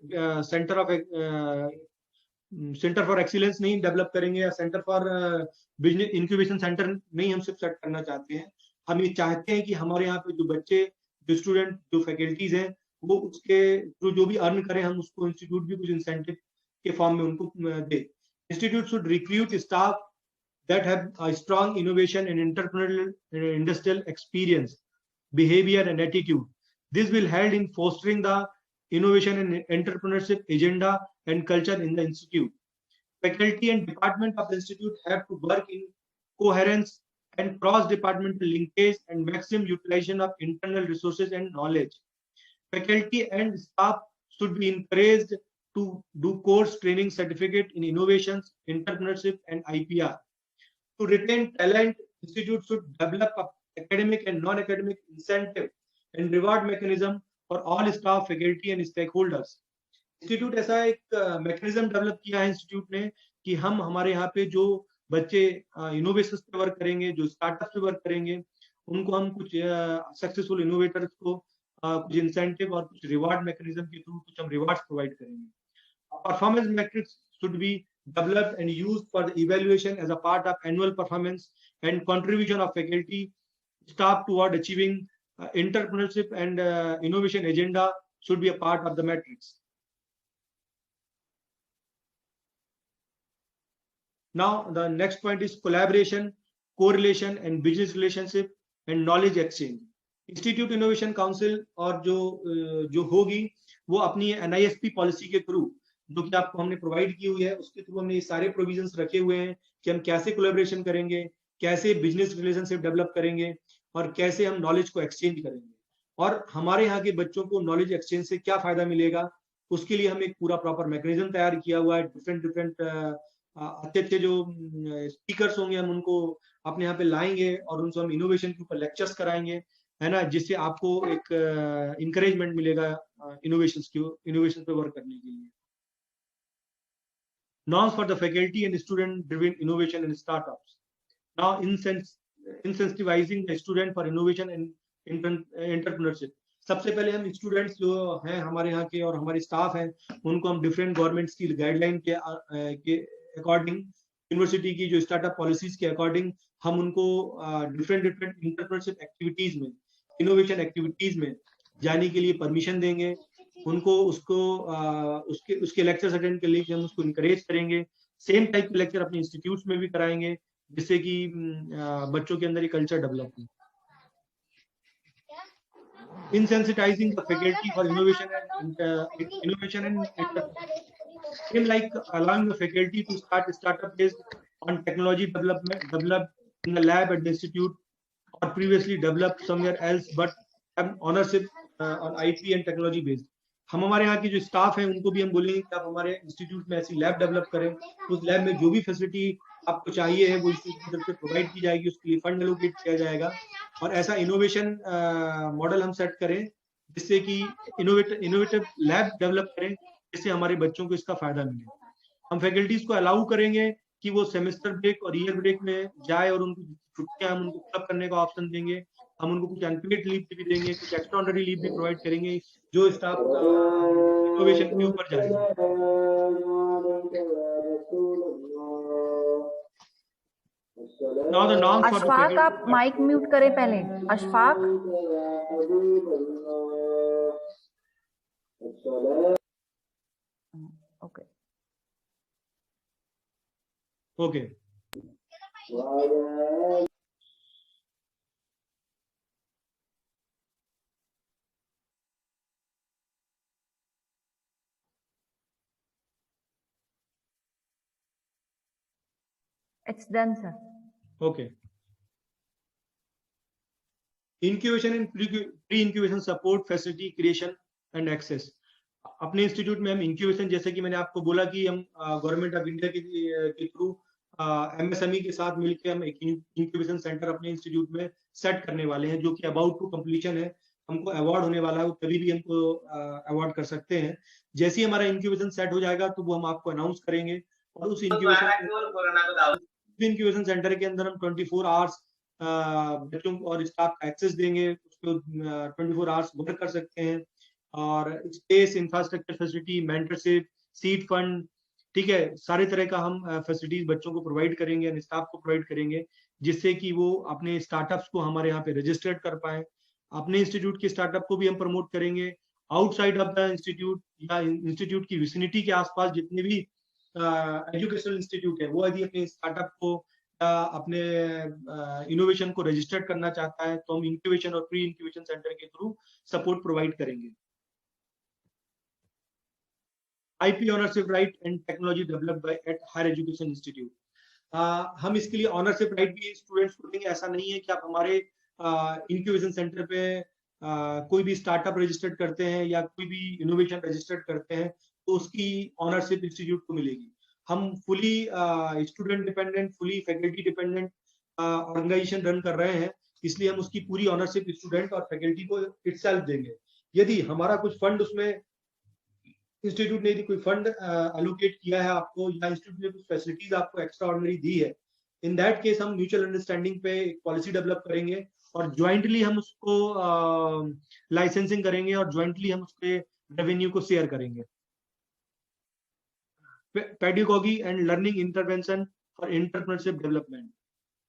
सेंटर फॉर एक्सीलेंस नहीं डेवलप करेंगे या centre for business incubation centre नहीं हम सिर्फ सेट करना चाहते हैं. हम ये चाहते हैं कि हमारे यहाँ पे जो बच्चे, जो स्टूडेंट, जो फैकल्टीज हैं, वो उसके थ्रू जो भी अर्न करें हम उसको इंस्टीट्यूट भी कुछ इंसेंटिव के फॉर्म में उनको दे. Institute should recruit staff that have a strong innovation and entrepreneurial industrial experience, behaviour and attitude. This will help in fostering the innovation and entrepreneurship agenda and culture in the institute. Faculty and department of the institute have to work in coherence and cross-departmental linkage and maximum utilization of internal resources and knowledge. Faculty and staff should be encouraged to do course training certificate in innovations, entrepreneurship and IPR. To retain talent, institute should develop academic and non-academic incentive and reward mechanism for all staff, faculty and stakeholders. Institute ऐसा एक mechanism develop किया है institute ने कि हम हमारे यहाँ पे जो बच्चे इनोवेशन पे वर्क करेंगे, जो स्टार्टअप पे वर्क करेंगे, उनको हम कुछ सक्सेसफुल इनोवेटर्स को कुछ इंसेंटिव और कुछ रिवार्ड मैकेनिज्म के थ्रू कुछ हम रिवार्ड्स प्रोवाइड करेंगे. Performance matrix should be developed and used for the evaluation as a part of annual performance and contribution of faculty staff toward achieving entrepreneurship and innovation agenda should be a part of the matrix. Now the next point is collaboration correlation and business relationship and knowledge exchange. Institute innovation council और जो होगी वो अपनी NISP policy के through, जो कि आपको हमने प्रोवाइड की हुई है, उसके थ्रू हमने ये सारे प्रोविजंस रखे हुए हैं कि हम कैसे कोलैबोरेशन करेंगे, कैसे बिजनेस रिलेशनशिप डेवलप करेंगे और कैसे हम नॉलेज को एक्सचेंज करेंगे, और हमारे यहाँ के बच्चों को नॉलेज एक्सचेंज से क्या फायदा मिलेगा, उसके लिए हम एक पूरा प्रॉपर मैकेनिज्म तैयार किया हुआ है। डिफरेंट अच्छे अच्छे जो स्पीकर्स होंगे हम उनको अपने यहाँ पे लाएंगे और उनसे हम इनोवेशन के ऊपर लेक्चर्स कराएंगे, है ना, जिससे आपको एक इंकरेजमेंट मिलेगा इनोवेशन पे वर्क करने के लिए। Norms for the faculty and student driven innovation in startups. Now, incentivizing the student for innovation and entrepreneurship. सबसे पहले हम स्टूडेंट्स जो हैं हमारे यहाँ के और हमारे स्टाफ हैं, उनको हम डिफरेंट गवर्नमेंट्स की गाइडलाइन के अकॉर्डिंग, यूनिवर्सिटी की जो स्टार्टअप पॉलिसीज के अकॉर्डिंग हम उनको डिफरेंट इंटरप्रेन्योरशिप एक्टिविटीज में, इनोवेशन एक्टिविटीज में जाने के लिए परमिशन देंगे। उनको उसके लेक्चर्स अटेंड करने के लिए हम उसको इनकरेज करेंगे। सेम टाइप के लेक्चर अपने इंस्टीट्यूट्स में भी कराएंगे, जिससे कि बच्चों के अंदर ये कल्चर डेवलप हो। Insensitizing the faculty for innovation and same like allowing the faculty to start startup based on technology developed in the lab at the institute or previously developed somewhere else, but have ownership on IP and technology based. हम हमारे यहाँ की जो staff है उनको भी हम बोलेंगे कि आप हमारे इंस्टीट्यूट में ऐसी लैब डेवलप करें, उस लैब में जो भी फैसिलिटी आपको चाहिए है वो इंस्टीट्यूट की तरफ से प्रोवाइड की जाएगी, उसके लिए फंड एलोकेट किया जाएगा, और ऐसा इनोवेशन मॉडल हम सेट करें जिससे कि इनोवेटिव लैब डेवलप करें, जिससे हमारे बच्चों को इसका फायदा मिले। हम फैकल्टीज को अलाउ करेंगे कि वो सेमेस्टर ब्रेक और ईयर ब्रेक में जाए और उनको छुट्टियां हम उनको क्लब करने का ऑप्शन देंगे। हम उनको कुछ अनपेड लीव भी देंगे, कुछ एक्स्ट्राऑर्डिनरी लीव भी प्रोवाइड करेंगे जो स्टाफ इनोवेशन के ऊपर जाएगा। Now the norms for the Ashfaq, faculty. आप माइक म्यूट करें पहले। Ashfaq, okay Okay. It's done sir. Okay. Incubation and pre-incubation support facility creation and access. अपने इंस्टीट्यूट में हम इंक्यूबेशन, जैसे कि मैंने आपको बोला कि हम गवर्नमेंट ऑफ इंडिया के थ्रू MSME के साथ मिलकर हम एक इंक्यूबेशन सेंटर अपने इंस्टीट्यूट में सेट करने वाले हैं, जो कि अबाउट टू कंप्लीशन है। हमको अवार्ड होने वाला है, वो कभी भी हमको अवार्ड कर सकते हैं। जैसे ही हमारा इंक्यूबेशन सेट हो जाएगा तो वो हम आपको अनाउंस करेंगे, और उस इंक्यूबेशन सेंटर के अंदर हम 24 आवर्स बच्चों और स्टाफ का एक्सेस देंगे, उसको 24 आवर्स वर्क कर सकते हैं, और space, infrastructure facility, mentorship, seed fund, ठीक है, सारे तरह का हम फैसिलिटीज बच्चों को प्रोवाइड करेंगे, स्टाफ को प्रोवाइड करेंगे, जिससे कि वो अपने स्टार्टअप्स को हमारे यहाँ पे रजिस्टर्ड कर पाए। अपने इंस्टीट्यूट के स्टार्टअप को भी हम प्रमोट करेंगे। आउटसाइड ऑफ द इंस्टीट्यूट या इंस्टीट्यूट की विसिनिटी के आसपास जितने भी एजुकेशनल इंस्टीट्यूट है, वो यदि अपने स्टार्टअप को अपने इनोवेशन को रजिस्टर्ड करना चाहता है तो हम इंक्यूबेशन और प्री इंक्यूबेशन सेंटर के थ्रू सपोर्ट प्रोवाइड करेंगे। IP ownership right and technology developed by at higher education institute. हम इसके लिए ऑनरशिप राइट भी स्टूडेंट्स को देंगे। ऐसा नहीं है कि आप हमारे इंक्यूबेशन सेंटर पे कोई भी स्टार्टअप रजिस्टर्ड करते हैं या कोई भी इनोवेशन रजिस्टर्ड करते हैं तो उसकी ऑनरशिप इंस्टीट्यूट को मिलेगी। हम fully student dependent, fully faculty dependent organisation run कर रहे हैं, इसलिए हम उसकी पूरी ऑनरशिप स्टूडेंट और फैकल्टी को इटसेल्फ देंगे। यदि हमारा कुछ फंड उसमें इंस्टीट्यूट ने यदि कोई फंड एलोकेट किया है आपको, या इंस्टीट्यूट ने कुछ फैसिलिटीज आपको एक्स्ट्रा ऑर्डिनरी दी है, इन दैट केस हम म्यूचुअल अंडरस्टैंडिंग पे एक पॉलिसी डेवलप करेंगे और ज्वाइंटली हम उसको लाइसेंसिंग करेंगे और ज्वाइंटली हम उसके रेवेन्यू को शेयर करेंगे। Pedagogy and learning intervention for entrepreneurship development,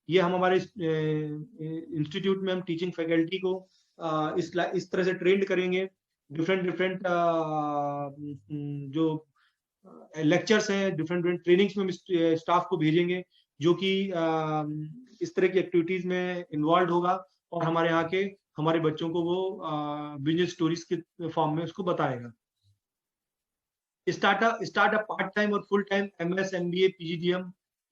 ये हम हमारे इंस्टीट्यूट में हम टीचिंग फैकल्टी को इस तरह से ट्रेंड करेंगे। डिफरेंट जो लेक्चर्स हैं, डिफरेंट ट्रेनिंग्स में स्टाफ को भेजेंगे जो कि इस तरह की एक्टिविटीज में इन्वॉल्व होगा और हमारे यहाँ के हमारे बच्चों को वो बिजनेस स्टोरीज के फॉर्म में उसको बताएगा। start a part-time or full-time MS, MBA, PGDM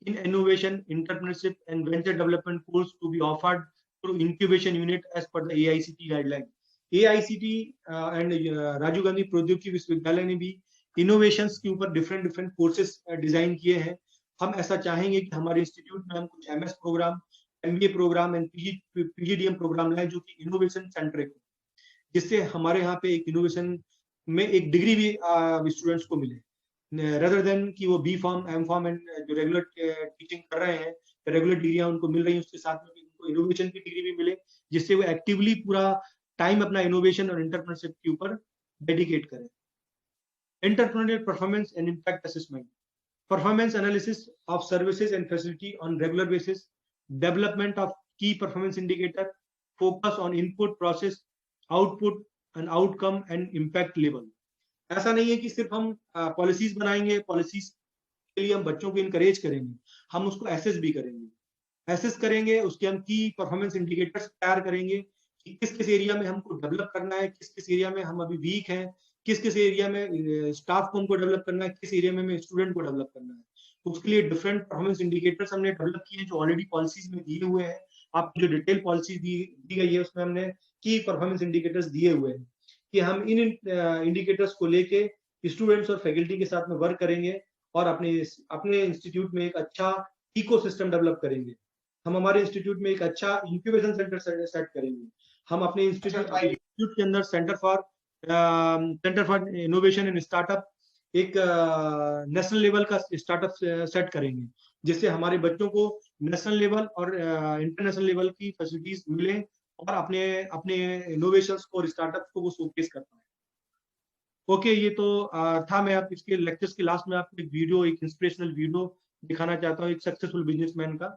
in innovation, entrepreneurship, and venture development course to be offered through incubation unit as per the AICT guideline. AICT and Rajiv Gandhi प्रौद्योगिकी विश्वविद्यालय ने भी innovations के ऊपर डिफरेंट कोर्सेज डिजाइन किए हैं। हम ऐसा चाहेंगे कि हमारे इंस्टीट्यूट में हम कुछ MS program, MBA program and PGDM program लाए जो कि इनोवेशन सेंट्रिक, जिससे हमारे यहाँ पे एक इनोवेशन में एक डिग्री भी स्टूडेंट्स को मिले, रेदर देन कि वो B form, M form and जो रेगुलर टीचिंग कर रहे हैं, रेगुलर डिग्रियां उनको मिल रही हैं, उसके साथ में उनको इनोवेशन की डिग्री भी मिले, जिससे वो एक्टिवली पूरा टाइम अपना इनोवेशन और एंटरप्रेन्योरशिप के ऊपर डेडिकेट करें। Entrepreneurial performance and impact assessment, performance analysis of services and facility on regular basis, development of key performance indicator, focus on input, process, output and outcome and impact level. ऐसा नहीं है कि सिर्फ हम policies बनाएंगे, policies के लिए हम बच्चों को इनकरेज करेंगे, हम उसको एसेस भी करेंगे। एसेस करेंगे, उसके हम की परफॉर्मेंस इंडिकेटर्स तैयार करेंगे कि किस किस एरिया में हमको डेवलप करना है, किस किस एरिया में हम अभी वीक हैं, किस किस एरिया में स्टाफ को हमको डेवलप करना है, किस एरिया में हमें स्टूडेंट को डेवलप करना है। तो उसके लिए डिफरेंट परफॉर्मेंस इंडिकेटर्स हमने डेवलप किए जो ऑलरेडी पॉलिसीज में दिए हुए हैं। आपको जो डिटेल पॉलिसी दी गई है उसमें हमने की परफॉर्मेंस इंडिकेटर्स दिए हुए हैं कि हम इन इंडिकेटर्स को लेके स्टूडेंट्स और फैकल्टी के साथ में वर्क करेंगे और अपने इंस्टीट्यूट में एक अच्छा इकोसिस्टम डेवलप करेंगे। हम हमारे इंस्टीट्यूट में एक अच्छा इंक्यूबेशन सेंटर सेट करेंगे। हम अपने इंस्टीट्यूट के अंदर centre for innovation and startup एक नेशनल लेवल का स्टार्टअप सेट करेंगे, जिससे हमारे बच्चों को नेशनल लेवल और इंटरनेशनल लेवल की फैसिलिटीज मिले और अपने अपने इनोवेशंस को और स्टार्टअप्स को वो शोकेस कर पाए। ओके, ये तो था। मैं आप इसके लेक्चर्स के लास्ट में आपको एक वीडियो, एक इंस्पिरेशनल वीडियो दिखाना चाहता हूँ एक सक्सेसफुल बिजनेसमैन का।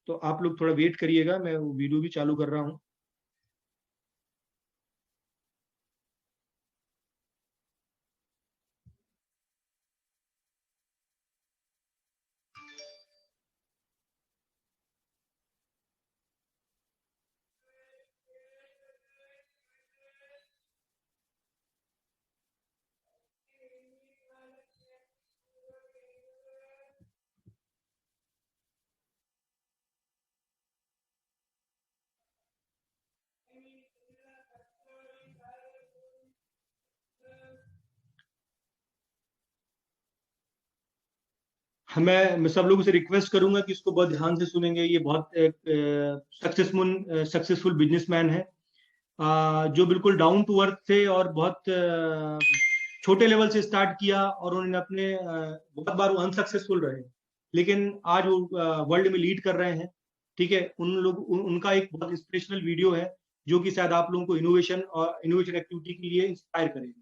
तो आप लोग थोड़ा वेट करिएगा, मैं वो वीडियो भी चालू कर रहा हूँ। मैं सब लोगों से रिक्वेस्ट करूंगा कि इसको बहुत ध्यान से सुनेंगे। ये बहुत सक्सेसफुल बिजनेसमैन है, जो बिल्कुल डाउन टू अर्थ थे और बहुत छोटे लेवल से स्टार्ट किया और उन्होंने अपने बहुत बार वो अनसक्सेसफुल रहे, लेकिन आज वो वर्ल्ड में लीड कर रहे हैं। ठीक है, उनका एक बहुत इंस्पिरेशनल वीडियो है जो कि शायद आप लोगों को इनोवेशन और इनोवेशन एक्टिविटी के लिए इंस्पायर करेगा।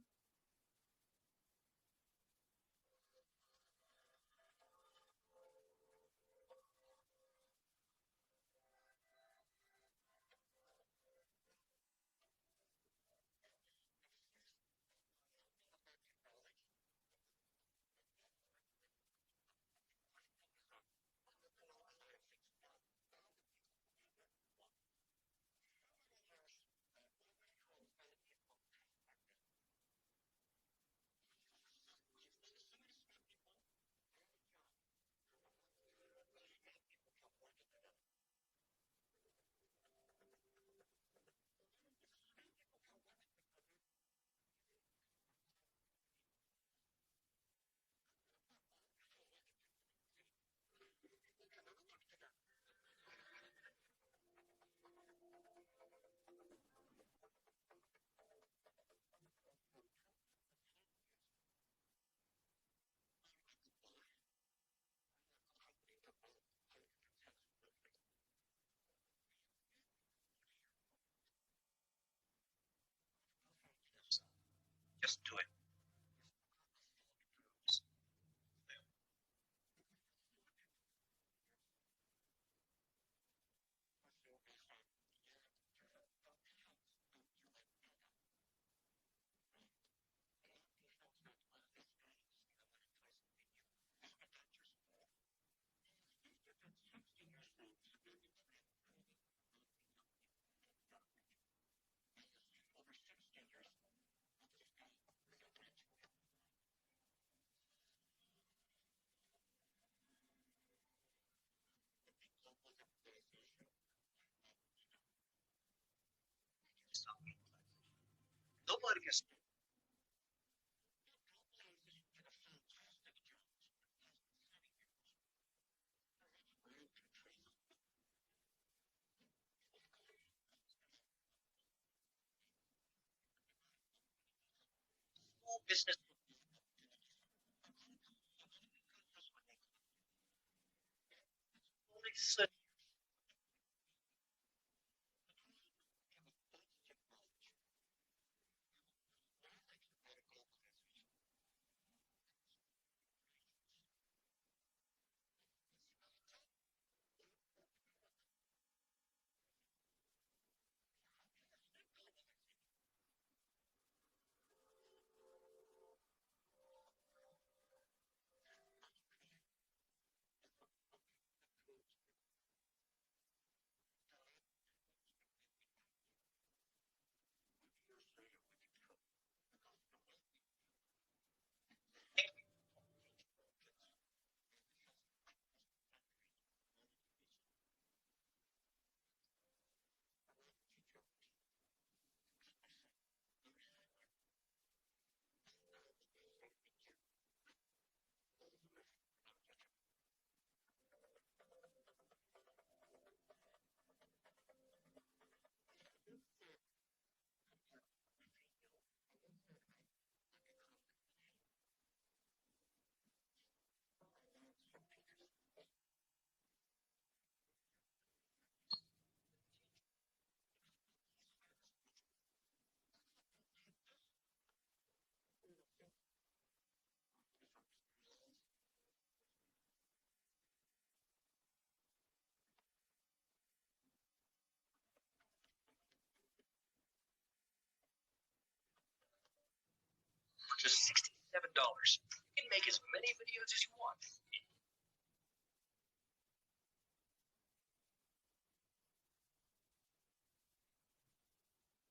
For just $67, you can make as many videos as you want.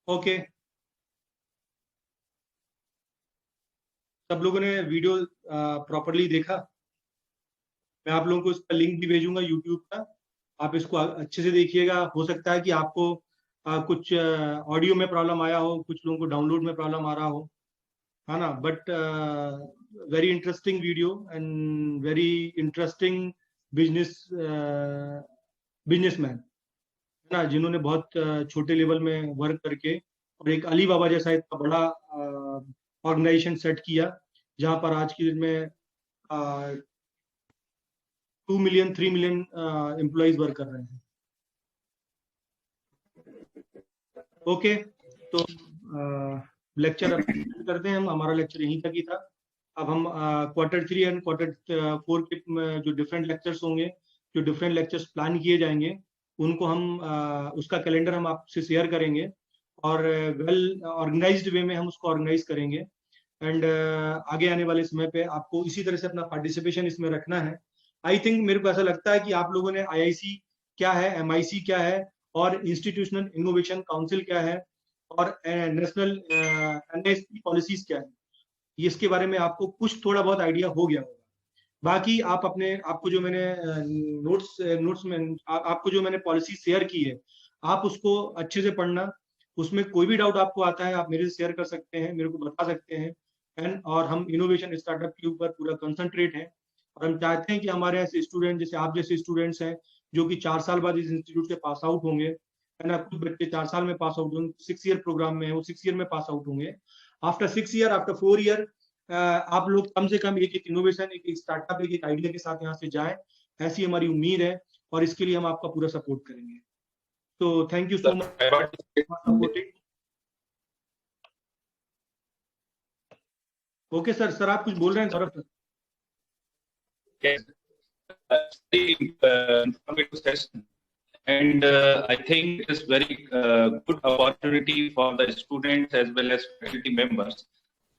Okay, सब लोगों ने वीडियो प्रॉपरली देखा? मैं आप लोगों को इसका लिंक भी भेजूंगा यूट्यूब का, आप इसको अच्छे से देखिएगा। हो सकता है कि आपको कुछ ऑडियो में प्रॉब्लम आया हो, कुछ लोगों को डाउनलोड में प्रॉब्लम आ रहा हो, है ना। But very interesting video and very interesting businessman, है ना, जिन्होंने बहुत छोटे लेवल में वर्क करके और एक अली बाबा जैसा इतना बड़ा ऑर्गेनाइजेशन सेट किया, जहां पर आज की डेट में 2 मिलियन 3 मिलियन एम्प्लॉइज वर्क कर रहे हैं। ओके, तो लेक्चर अब करते हैं हम, हमारा लेक्चर यहीं तक ही था। अब हम Q3 एंड Q4 के जो डिफरेंट लेक्चर्स होंगे, जो डिफरेंट लेक्चर्स प्लान किए जाएंगे, उनको हम उसका कैलेंडर हम आपसे शेयर करेंगे और वेल ऑर्गेनाइज्ड वे में हम उसको ऑर्गेनाइज करेंगे। एंड आगे आने वाले समय पे आपको इसी तरह से अपना पार्टिसिपेशन इसमें रखना है। आई थिंक मेरे को ऐसा लगता है कि आप लोगों ने IIC क्या है, MIC क्या है और इंस्टीट्यूशनल इनोवेशन काउंसिल क्या है और नेशनल NISP पॉलिसीज क्या है, इसके बारे में आपको कुछ थोड़ा बहुत आइडिया हो गया होगा। बाकी आप आपको जो मैंने नोट्स में आपको जो मैंने पॉलिसी शेयर की है, आप उसको अच्छे से पढ़ना। उसमें कोई भी डाउट आपको आता है, आप मेरे से शेयर कर सकते हैं, मेरे को बता सकते हैं। और हम इनोवेशन स्टार्टअप के ऊपर पूरा कंसंट्रेट हैं और हम चाहते हैं कि हमारे ऐसे स्टूडेंट, जैसे आप जैसे स्टूडेंट्स हैं, जो कि 4 साल बाद इस इंस्टीट्यूट से पास आउट होंगे, है ना। कुछ बच्चे 4 साल में पास आउट होंगे, 6 ईयर प्रोग्राम में है, वो 6 ईयर में पास आउट होंगे। आफ्टर 6 ईयर, आफ्टर 4 ईयर आप लोग कम से कम एक इनोवेशन, एक स्टार्टअप, एक आइडिया के साथ यहाँ से जाएं, ऐसी हमारी उम्मीद है और इसके लिए हम आपका पूरा सपोर्ट करेंगे। तो thank you so much. Okay sir, आप कुछ बोल रहे हैं Saurabh sir? Yes, informative session, and I think it is very good opportunity for the students as well as faculty members.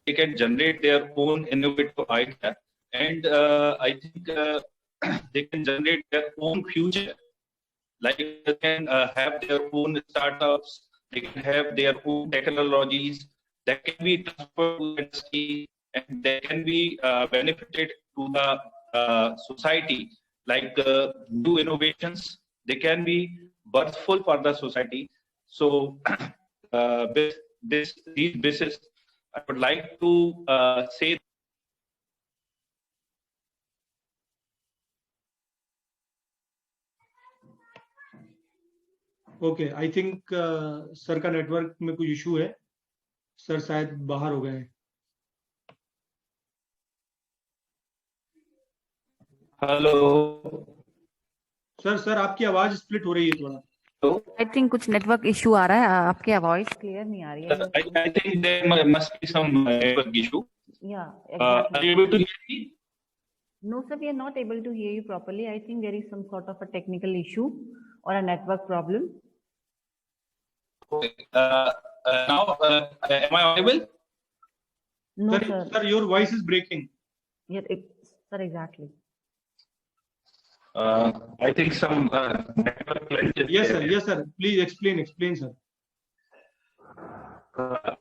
They can generate their own innovative idea, and I think they can generate their own future. Like they can have their own startups, they can have their own technologies that can be transferred to industry, and they can be benefited to the society. Like new innovations, they can be birthful for the society. So these basis, I would like to say okay, I think sir का network में कुछ issue है, sir शायद बाहर हो गए हैं। hello. Sir आपकी आवाज स्प्लिट हो रही है थोड़ा। आई थिंक कुछ नेटवर्क इशू आ रहा है, आपकी वॉइस क्लियर नहीं आ रही है। I think there must be some network issue. Yeah, Are exactly. you able to hear me? No, sir, we are not able to hear you properly. I think there is some sort of a technical issue or a network problem. Okay. Now, am I audible? No, sir. Sir, your voice is breaking. Yeah, sir, exactly. I think some network glitch is Yes, there. sir. Yes, sir. Please explain, sir.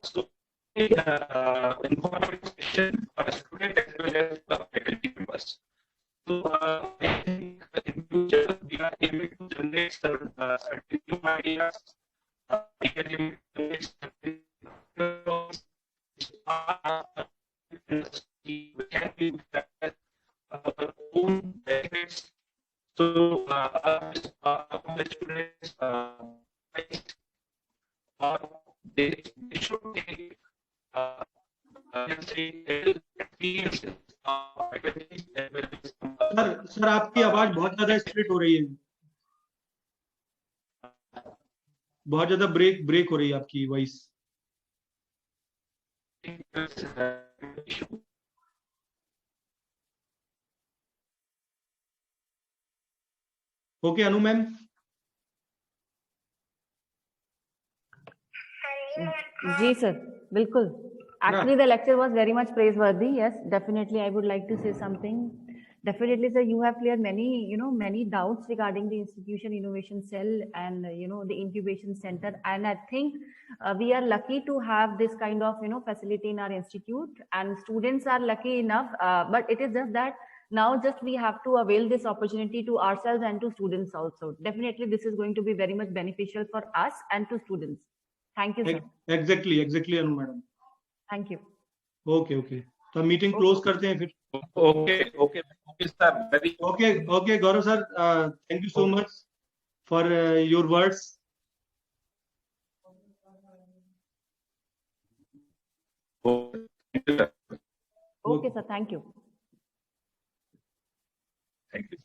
So, informative session for student as well as the faculty members. So, I think in future we are able to generate certain new ideas. We can generate certain we can be our own benefits. So, the students they should take experiences. Sir आपकी आवाज बहुत ज्यादा split हो रही है, बहुत ज्यादा break हो रही है आपकी वॉइस। ओके अनु मैम। जी सर, बिल्कुल। Actually, the lecture was very much praiseworthy. Yes, definitely. I would like to say something. Definitely, sir, you have cleared many doubts regarding the institution innovation cell and the incubation center. And I think we are lucky to have this kind of facility in our institute, and students are lucky enough. But it is just that now just we have to avail this opportunity to ourselves and to students also. Definitely, this is going to be very much beneficial for us and to students. Thank you, sir. Exactly Anu madam. Thank you. Okay तो meeting close करते हैं फिर। Okay, sir. Very okay Gaurav sir, thank you so much for your words. Okay, sir. Thank you. Thank you.